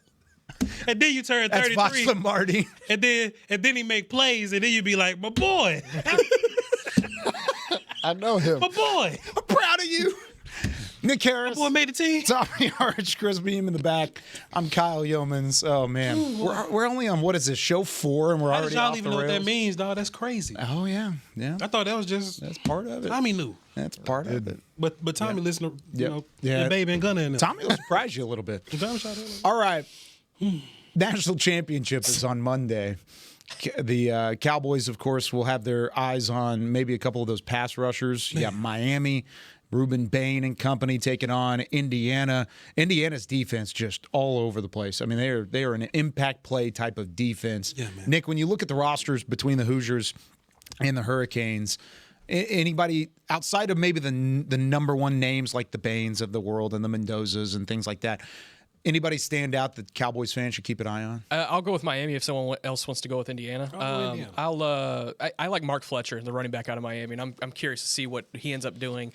And then you turn 33. That's Voch Lombardi. And then he make plays, and then you be like, my boy. I know him. My boy. I'm proud of you. Nick Harris. My boy made the team. Tommy Yarrish, Chris Beam in the back. I'm Kyle Youmans. Oh, man. We're only on, what is this, show 4, and we're How already did y'all off even the know what rails? that means, dog? That's crazy. Oh, yeah. Yeah. I thought that was just That's part of it. Tommy knew. That's part of it. But Tommy listened to, you know, Yeah. the baby and Gunner in there. Tommy will surprise you a little bit. Tommy shot it. All right. National championship is on Monday. The Cowboys, of course, will have their eyes on maybe a couple of those pass rushers. You got Miami, Ruben Bain and company taking on Indiana. Indiana's defense just all over the place. I mean, they are an impact play type of defense. Yeah, man. Nick, when you look at the rosters between the Hoosiers and the Hurricanes, anybody outside of maybe the number one names like the Bains of the world and the Mendozas and things like that, anybody stand out that Cowboys fans should keep an eye on? I'll go with Miami if someone else wants to go with Indiana. I like Mark Fletcher, the running back out of Miami, and I'm curious to see what he ends up doing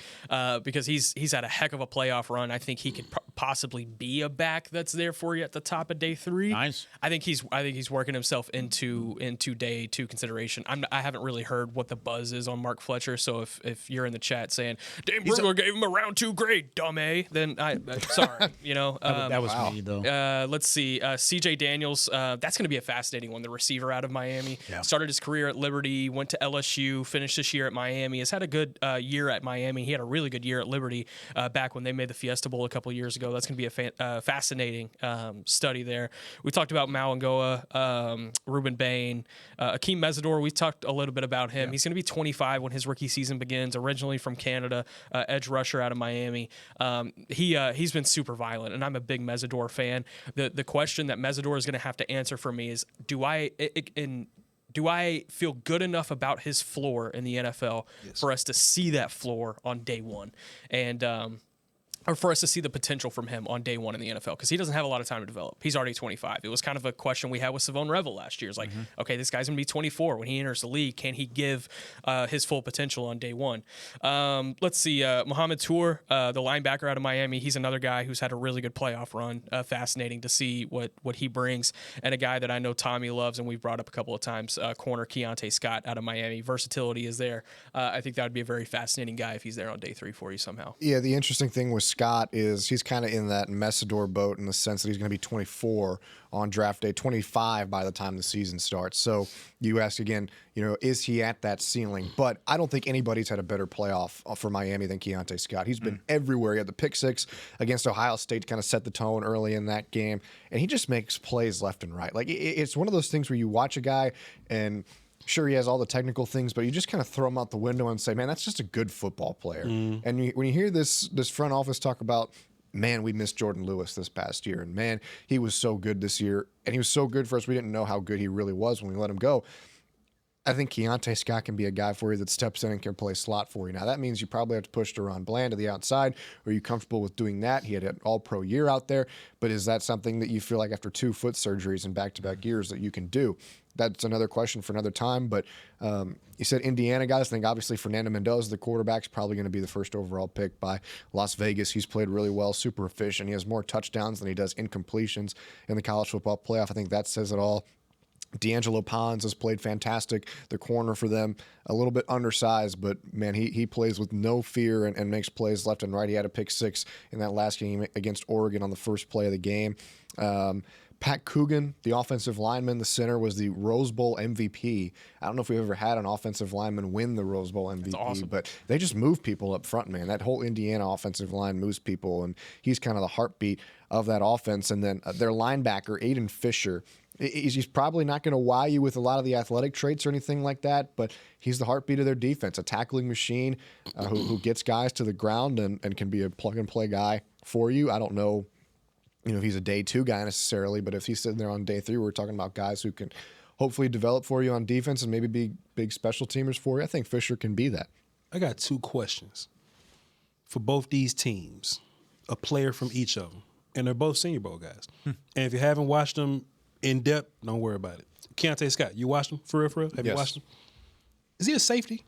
because he's had a heck of a playoff run. I think he could possibly be a back that's there for you at the top of day 3. Nice. I think he's working himself into day 2 consideration. I haven't really heard what the buzz is on Mark Fletcher, so if you're in the chat saying Dane Brugler gave him a round 2 grade, dumb A, then sorry, you know. That was me, though. Let's see. CJ Daniels, that's going to be a fascinating one. The receiver out of Miami. Yeah. Started his career at Liberty, went to LSU, finished this year at Miami. Has had a good year at Miami. He had a really good year at Liberty back when they made the Fiesta Bowl a couple years ago. That's going to be a fascinating study there. We talked about Malangoa, Ruben Bain, Akeem Mesidor. We talked a little bit about him. Yeah. He's going to be 25 when his rookie season begins, originally from Canada, edge rusher out of Miami. He's been super violent, and I'm a big Mesidor fan. The question that Mesidor is going to have to answer for me is, do I feel good enough about his floor in the NFL for us to see that floor on day 1? And or for us to see the potential from him on day 1 in the NFL, because he doesn't have a lot of time to develop. He's already 25. It was kind of a question we had with Savone Revel last year. It's like, okay, this guy's going to be 24 when he enters the league. Can he give his full potential on day 1? Let's see. Mohamed Tour, the linebacker out of Miami, he's another guy who's had a really good playoff run. Fascinating to see what he brings. And a guy that I know Tommy loves, and we've brought up a couple of times, corner Keontae Scott out of Miami. Versatility is there. I think that would be a very fascinating guy if he's there on day 3 for you somehow. Yeah, the interesting thing with Scott he's kind of in that Messidor boat in the sense that he's going to be 24 on draft day, 25 by the time the season starts. So you ask again, is he at that ceiling? But I don't think anybody's had a better playoff for Miami than Keionte Scott. He's been everywhere. He had the pick six against Ohio State to kind of set the tone early in that game, and he just makes plays left and right. Like it's one of those things where you watch a guy and sure, he has all the technical things, but you just kind of throw him out the window and say, man, that's just a good football player. And when you hear this front office talk about, man, we missed Jordan Lewis this past year, and man, he was so good this year, and he was so good for us, we didn't know how good he really was when we let him go. I think Keionte Scott can be a guy for you that steps in and can play slot for you. Now, that means you probably have to push Deron Bland to the outside. Are you comfortable with doing that? He had an all-pro year out there, but is that something that you feel like after 2 foot surgeries in back-to-back years that you can do? That's another question for another time, but you said Indiana guys. I think obviously Fernando Mendoza, the quarterback, is probably going to be the first overall pick by Las Vegas. He's played really well, super efficient. He has more touchdowns than he does incompletions in the college football playoff. I think that says it all. D'Angelo Pons has played fantastic. The corner for them, a little bit undersized, but man, he plays with no fear and makes plays left and right. He had a pick six in that last game against Oregon on the first play of the game. Pat Coogan, the offensive lineman, the center, was the Rose Bowl MVP. I don't know if we've ever had an offensive lineman win the Rose Bowl MVP, awesome. But they just move people up front, man. That whole Indiana offensive line moves people, and he's kind of the heartbeat of that offense. And then their linebacker, Aiden Fisher, he's probably not going to wow you with a lot of the athletic traits or anything like that, but he's the heartbeat of their defense, a tackling machine who gets guys to the ground and can be a plug-and-play guy for you. I don't know if he's a day 2 guy necessarily, but if he's sitting there on day 3, we're talking about guys who can hopefully develop for you on defense and maybe be big special teamers for you. I think Fisher can be that. I got 2 questions for both these teams, a player from each of them, and they're both Senior Bowl guys. And if you haven't watched them in depth, don't worry about it. Keionte Scott, you watched him for real? Have you watched him? Is he a safety?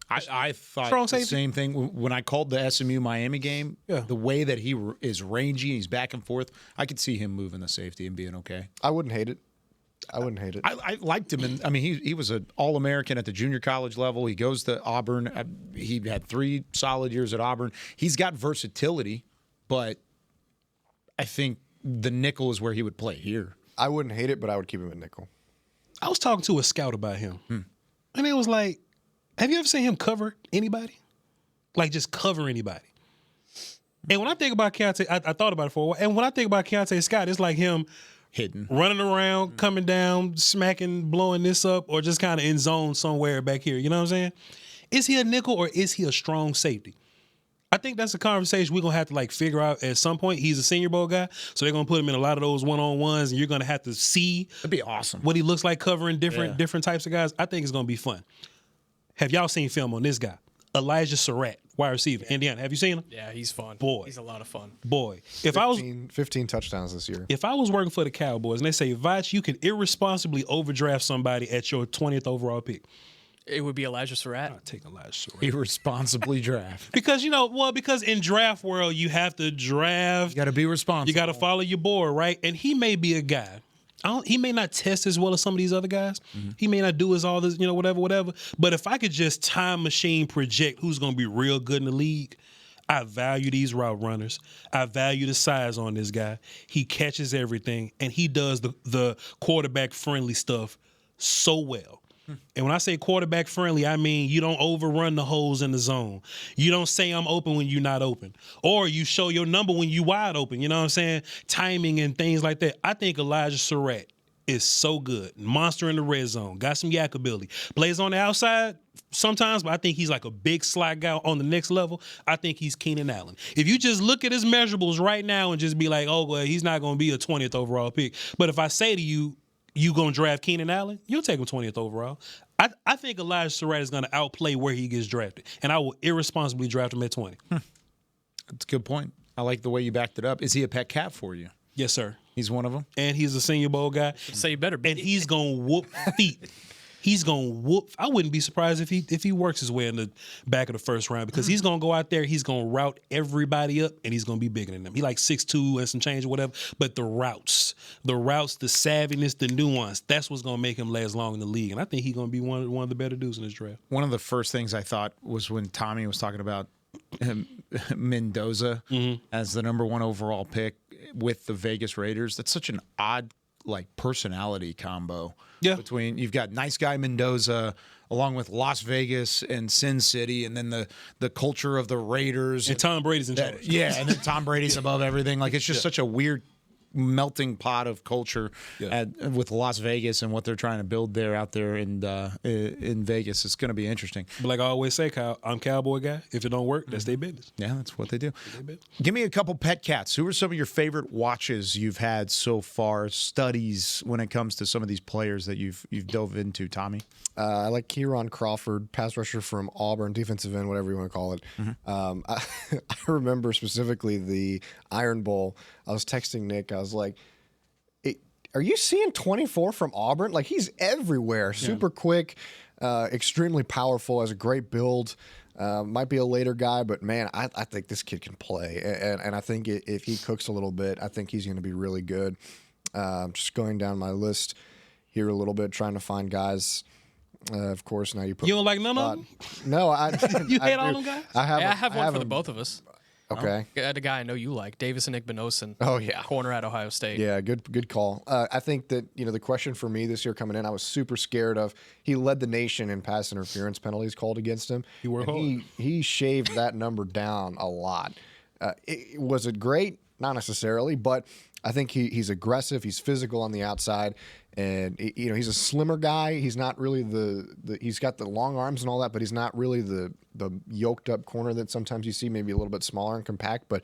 I thought Strong the safety? same thing when I called the SMU Miami game. Yeah. The way that he is rangy, he's back and forth. I could see him moving the safety and being okay. I wouldn't hate it. I liked him, and I mean he was an All-American at the junior college level. He goes to Auburn. He had 3 solid years at Auburn. He's got versatility, but I think the nickel is where he would play here. I wouldn't hate it, but I would keep him at nickel. I was talking to a scout about him, and it was like, have you ever seen him cover anybody? Like, just cover anybody. And when I think about Keionte, I thought about it for a while, and when I think about Keionte Scott, it's like him hitting, running around, coming down, smacking, blowing this up, or just kind of in zone somewhere back here. You know what I'm saying? Is he a nickel or is he a strong safety? I think that's a conversation we're going to have to figure out at some point. He's a Senior Bowl guy, so they're going to put him in a lot of those one-on-ones, and you're going to have to see That'd be awesome. What he looks like covering different types of guys. I think it's going to be fun. Have y'all seen film on this guy? Elijah Surratt, wide receiver, Indiana. Have you seen him? Yeah, he's fun. Boy. He's a lot of fun. Boy. 15 touchdowns this year. If I was working for the Cowboys and they say, Voch, you can irresponsibly overdraft somebody at your 20th overall pick, it would be Elijah Surratt. I'd take Elijah Surratt. Irresponsibly draft. Because, because in draft world, you have to draft. You got to be responsible. You got to follow your board, right? And he may be a guy. He may not test as well as some of these other guys. He may not do as all this, whatever. But if I could just time machine project who's going to be real good in the league, I value these route runners. I value the size on this guy. He catches everything, and he does the quarterback-friendly stuff so well. And when I say quarterback friendly, I mean you don't overrun the holes in the zone. You don't say I'm open when you're not open. Or you show your number when you wide open. You know what I'm saying? Timing and things like that. I think Elijah Surratt is so good. Monster in the red zone. Got some yak ability. Plays on the outside sometimes, but I think he's like a big slot guy on the next level. I think he's Keenan Allen. If you just look at his measurables right now and just be like, oh, well, he's not going to be a 20th overall pick. But if I say to you, you going to draft Keenan Allen? You'll take him 20th overall. I think Elijah Surratt is going to outplay where he gets drafted, and I will irresponsibly draft him at 20. That's a good point. I like the way you backed it up. Is he a pet cat for you? Yes, sir. He's one of them? And he's a Senior Bowl guy. So you better be. And he's going to whoop feet. He's going to whoop. I wouldn't be surprised if he works his way in the back of the first round because he's going to go out there, he's going to route everybody up, and he's going to be bigger than them. He like 6'2" and some change or whatever. But the routes, the savviness, the nuance, that's what's going to make him last long in the league. And I think he's going to be one of the better dudes in this draft. One of the first things I thought was when Tommy was talking about him Mendoza as the number 1 overall pick with the Vegas Raiders. That's such an odd personality combo. Yeah. Between you've got nice guy Mendoza along with Las Vegas and Sin City, and then the culture of the Raiders. And Tom Brady's in charge. Yeah, and then Tom Brady's above everything. Like, it's just such a weird melting pot of culture with Las Vegas and what they're trying to build out there in Vegas. It's going to be interesting. But like I always say, Kyle, I'm Cowboy guy. If it don't work, that's their business. Yeah, that's what they do. Give me a couple pet cats. Who are some of your favorite watches you've had so far, studies when it comes to some of these players that you've dove into, Tommy? I like Kieran Crawford, pass rusher from Auburn, defensive end, whatever you want to call it. I remember specifically the Iron Bowl. I was texting Nick. I was like, are you seeing 24 from Auburn? Like, he's everywhere. Super quick, extremely powerful, has a great build. Might be a later guy, but, man, I think this kid can play. And I think if he cooks a little bit, I think he's going to be really good. Just going down my list here a little bit, trying to find guys. Of course, now you put. You don't like none of them? No, you hate all them guys? I have one for the both of us. Okay. I had a guy I know you like, Davis Igbinosun. Oh, yeah. Corner at Ohio State. Yeah, good call. I think that, the question for me this year coming in, I was super scared of. He led the nation in pass interference penalties called against him. He worked hard. He shaved that number down a lot. Was it great? Not necessarily, but I think he's aggressive. He's physical on the outside. And, he's a slimmer guy. He's not really he's got the long arms and all that, but he's not really the yoked up corner that sometimes you see, maybe a little bit smaller and compact, but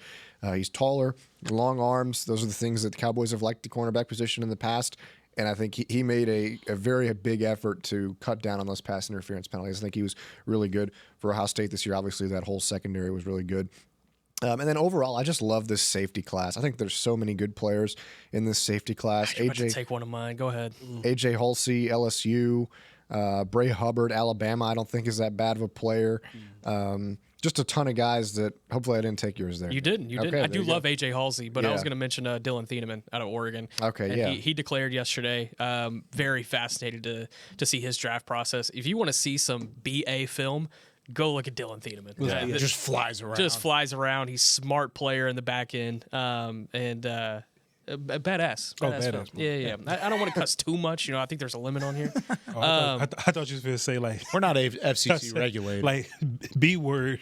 he's taller, long arms. Those are the things that the Cowboys have liked the cornerback position in the past. And I think he made a very big effort to cut down on those pass interference penalties. I think he was really good for Ohio State this year. Obviously, that whole secondary was really good. And then overall, I just love this safety class. I think there's so many good players in this safety class. You're about to take one of mine. Go ahead. AJ Hulsey, LSU. Bray Hubbard, Alabama, I don't think is that bad of a player. Just a ton of guys that hopefully I didn't take yours there. You didn't. Okay, I do love AJ Halsey, but I was going to mention Dylan Thieneman out of Oregon. Okay, and yeah. He declared yesterday. Very fascinated to see his draft process. If you want to see some BA film, go look at Dylan Thieneman. Yeah, just flies around. Just flies around. He's a smart player in the back end. Badass. Badass. Yeah. I don't want to cuss too much. I think there's a limit on here. I thought you was going to say, like... We're not FCC regulated. Like, B word.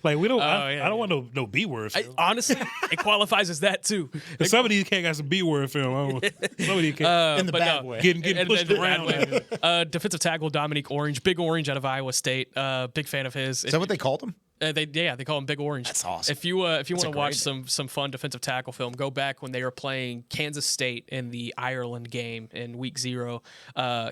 Like, we don't... I don't want no B word film. Honestly, it qualifies as that, too. Some of these cats got some B word film. Some of these cats... in the bad way. Getting pushed around. Defensive tackle Dominique Orange. Big Orange out of Iowa State. Big fan of his. Is that what they called him? They call him Big Orange. That's awesome. If you want to watch some fun defensive tackle film, go back when they were playing Kansas State in the Ireland game in Week 0.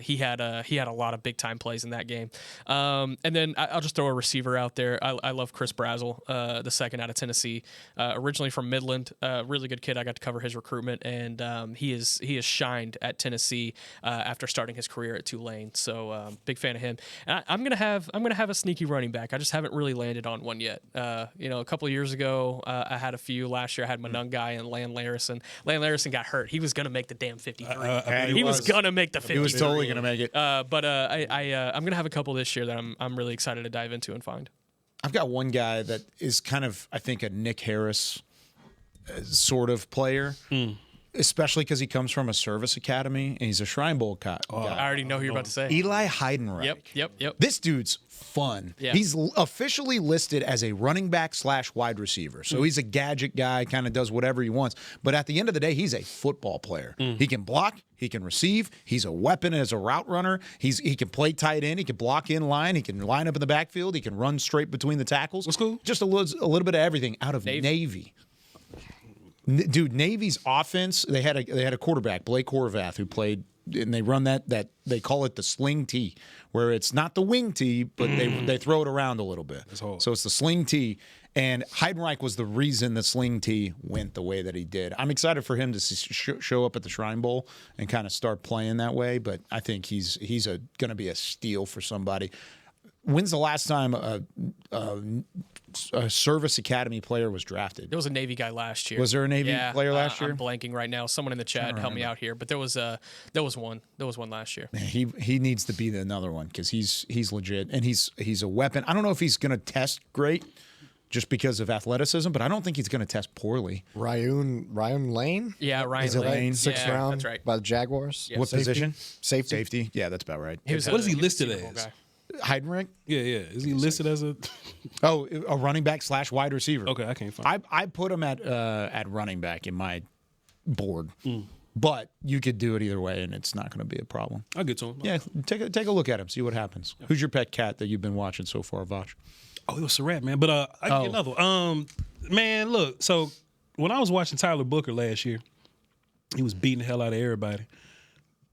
He had a lot of big time plays in that game. And then I'll just throw a receiver out there. I love Chris Brazzell, the second out of Tennessee, originally from Midland. Really good kid. I got to cover his recruitment, and he has shined at Tennessee after starting his career at Tulane. So big fan of him. And I'm gonna have a sneaky running back. I just haven't really landed on one yet. A couple of years ago, I had a few. Last year, I had Monungai and Lan Larison. Lan Larison got hurt. He was going to make the damn 53. He was going to make the 53. He was totally going to make it. But I'm going to have a couple this year that I'm really excited to dive into and find. I've got one guy that is kind of, I think, a Nick Harris sort of player. Especially because he comes from a service academy and he's a Shrine Bowl guy. I already know who you're about to say. Eli Heidenreich. Yep. This dude's fun. Yeah. He's officially listed as a running back / wide receiver. So he's a gadget guy, kind of does whatever he wants. But at the end of the day, he's a football player. He can block. He can receive. He's a weapon as a route runner. He can play tight end. He can block in line. He can line up in the backfield. He can run straight between the tackles. What's cool? Just a little bit of everything out of Navy. Dude, Navy's offense, they had a quarterback, Blake Horvath, who played, and they run that they call it the sling tee, where it's not the wing tee, but they throw it around a little bit. So it's the sling tee, and Heidenreich was the reason the sling tee went the way that he did. I'm excited for him to show up at the Shrine Bowl and kind of start playing that way, but I think he's going to be a steal for somebody. When's the last time a service academy player was drafted? There was a Navy guy last year. Was there a Navy player last year? I'm blanking right now. Someone in the chat help me out here. But there was one. There was one last year. He needs to be another one because he's legit and he's a weapon. I don't know if he's going to test great just because of athleticism, but I don't think he's going to test poorly. Ryan Lane? Yeah, Ryan Lane. Sixth round that's right. by the Jaguars. Yeah. What Safety? position? Safety. Yeah, that's about right. What is he listed as? Heidenreich? Yeah. Is he listed as a? Oh, a running back / wide receiver. Okay, I can't find. I put him at running back in my board, but you could do it either way, and it's not going to be a problem. I'll get to him. Yeah, take a look at him, see what happens. Who's your pet cat that you've been watching so far, Voch? Oh, it was Surratt, man. But I get another one. Man, look. So when I was watching Tyler Booker last year, he was beating the hell out of everybody.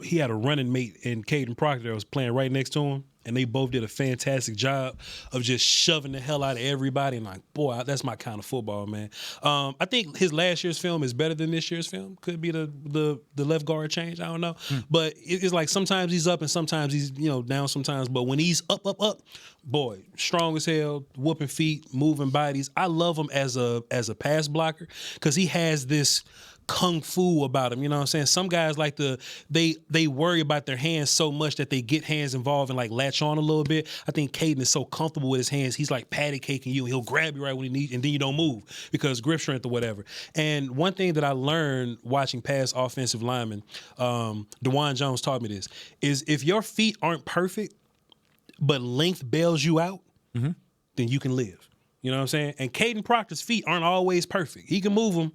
He had a running mate in Caden Proctor that was playing right next to him, and they both did a fantastic job of just shoving the hell out of everybody. And like, boy, that's my kind of football, man. I think his last year's film is better than this year's film. Could be the left guard change. I don't know, but it's like sometimes he's up and sometimes he's down. Sometimes, but when he's up, boy, strong as hell, whooping feet, moving bodies. I love him as a pass blocker because he has this kung fu about him, you know what I'm saying? Some guys like they worry about their hands so much that they get hands involved and like latch on a little bit. I think Caden is so comfortable with his hands. He's like patty caking you. He'll grab you right when he needs, and then you don't move because grip strength or whatever. And one thing that I learned watching past offensive linemen, DeJuan Jones taught me this, is if your feet aren't perfect, but length bails you out, then you can live. You know what I'm saying? And Caden Proctor's feet aren't always perfect. He can move them.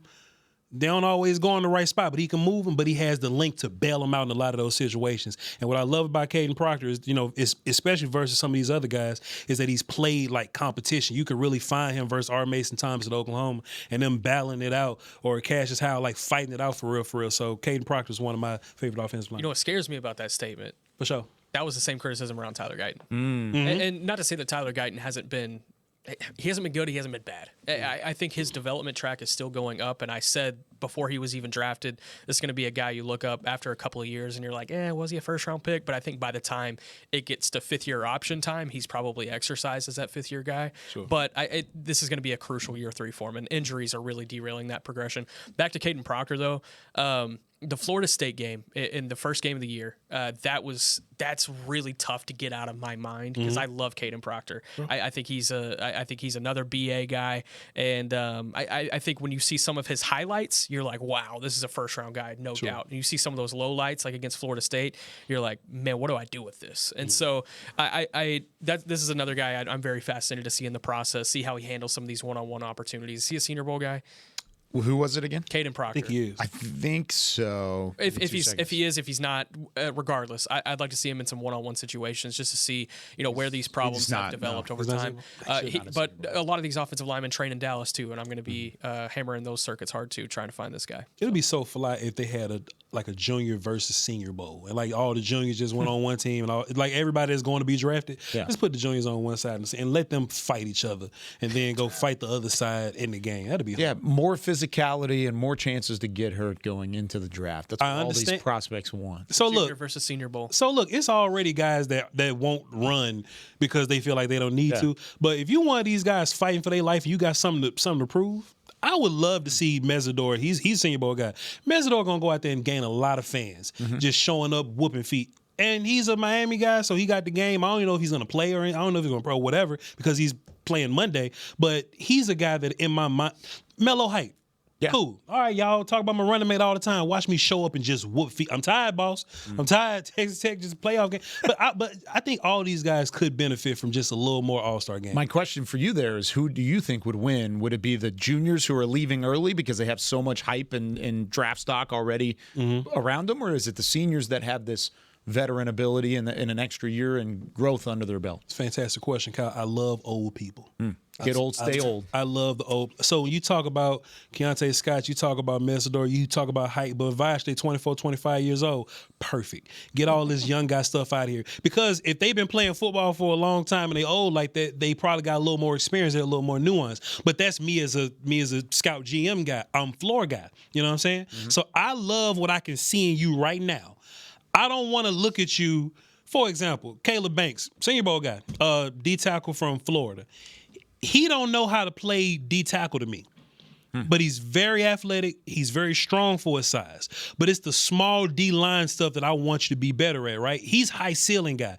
They don't always go in the right spot, but he can move them, but he has the length to bail them out in a lot of those situations. And what I love about Caden Proctor is, especially versus some of these other guys, is that he's played like competition. You can really find him versus R. Mason Thomas at Oklahoma and them battling it out, or Cassius Howell like fighting it out for real. So Caden Proctor is one of my favorite offensive linemen. You know what scares me about that statement? For sure. That was the same criticism around Tyler Guyton. And not to say that Tyler Guyton hasn't been good, he hasn't been bad. I think his development track is still going up, and I said before he was even drafted, this is going to be a guy you look up after a couple of years and you're like, was he a first-round pick? But I think by the time it gets to fifth-year option time, he's probably exercised as that fifth-year guy. Sure. But this is going to be a crucial year 3 for him, and injuries are really derailing that progression. Back to Caden Proctor, though. The Florida State game in the first game of the year, that's really tough to get out of my mind because I love Caden Proctor. Sure. I think he's another BA guy, and I think when you see some of his highlights, you're like, wow, this is a first round guy, no doubt. And you see some of those low lights like against Florida State, you're like, man, what do I do with this? And so this is another guy I'm very fascinated to see in the process, see how he handles some of these one-on-one opportunities. Is he a Senior Bowl guy? Who was it again? Caden Proctor. I think he is. I think so. If he's not, regardless, I'd like to see him in some one-on-one situations just to see, where these problems have developed over time. But a lot of these offensive linemen train in Dallas too, and I'm going to be hammering those circuits hard too, trying to find this guy. It'll be so fly if they had a junior versus senior bowl, and like all the juniors just went on one team, and all, like everybody that's going to be drafted, just put the juniors on one side and let them fight each other, and then go fight the other side in the game. That'd be more physicality and more chances to get hurt going into the draft. That's what all these prospects want. So Junior versus Senior Bowl. So look, it's already guys that won't run because they feel like they don't need to. But if you one of these guys fighting for their life, and you got something to prove. I would love to see Mesidor. He's a Senior Bowl guy. Mesidor gonna go out there and gain a lot of fans, just showing up, whooping feet. And he's a Miami guy, so he got the game. I don't even know if he's gonna play or anything. I don't know if he's gonna pro or whatever because he's playing Monday. But he's a guy that in my mind, mellow height. Yeah. Cool. All right, y'all talk about my running mate all the time. Watch me show up and just whoop feet. I'm tired, boss. I'm tired. Texas Tech just a playoff game. But I think all these guys could benefit from just a little more All-Star game. My question for you there is, who do you think would win? Would it be the juniors who are leaving early because they have so much hype and draft stock already around them, or is it the seniors that have this veteran ability and an extra year and growth under their belt? It's a fantastic question, Kyle. I love old people. Get old, stay old. I love the old. So when you talk about Keontae Scott, you talk about Mesidor, you talk about height, but Voch, they 24, 25 years old. Perfect. Get all this young guy stuff out of here. Because if they've been playing football for a long time and they old like that, they probably got a little more experience, they're a little more nuance. But that's me as a scout GM guy. I'm floor guy. You know what I'm saying? So I love what I can see in you right now. I don't want to look at you, for example, Caleb Banks, Senior Bowl guy, D tackle from Florida. He don't know how to play D tackle to me, but he's very athletic. He's very strong for his size, but it's the small D line stuff that I want you to be better at, right? He's high ceiling guy.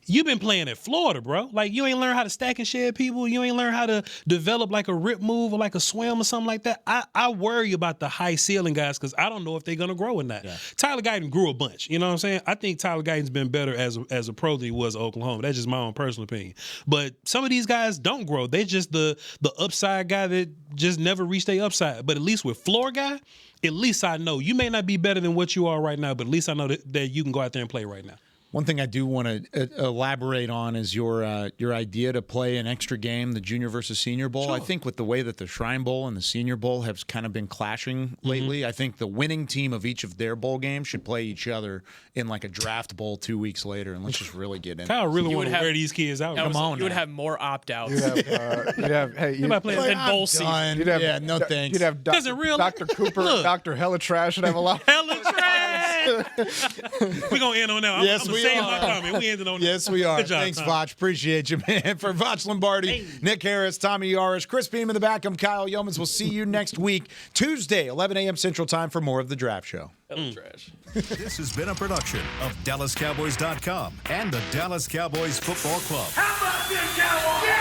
You've been playing at Florida, bro. Like, you ain't learned how to stack and shed people. You ain't learned how to develop like a rip move or like a swim or something like that. I worry about the high ceiling guys because I don't know if they're going to grow in that. Yeah. Tyler Guyton grew a bunch. You know what I'm saying? I think Tyler Guyton's been better as a pro than he was at Oklahoma. That's just my own personal opinion. But some of these guys don't grow. They just the upside guy that just never reached their upside. But at least with floor guy, at least I know. You may not be better than what you are right now, but at least I know that you can go out there and play right now. One thing I do want to elaborate on is your idea to play an extra game, the Junior versus Senior Bowl. Sure. I think with the way that the Shrine Bowl and the Senior Bowl have kind of been clashing lately, I think the winning team of each of their bowl games should play each other in like a draft bowl 2 weeks later, and let's just really get in. Kyle really want to wear these kids out. Come on, you would have more opt-outs. You'd have bowl season. No thanks. You'd have Dr. Cooper, Dr. Hella Trash would have a lot. Hella Trash. We're gonna end on that. Yes, we are. My comment. We ended on that. Yes, we are. Good job, Thanks, Tom. Voch. Appreciate you, man. For Voch Lombardi, Nick Harris, Tommy Yarrish, Chris Beam in the back. I'm Kyle Youmans. We'll see you next week, Tuesday, 11 a.m. Central Time for more of The Draft Show. Trash. This has been a production of DallasCowboys.com and the Dallas Cowboys Football Club. How about this, Cowboys?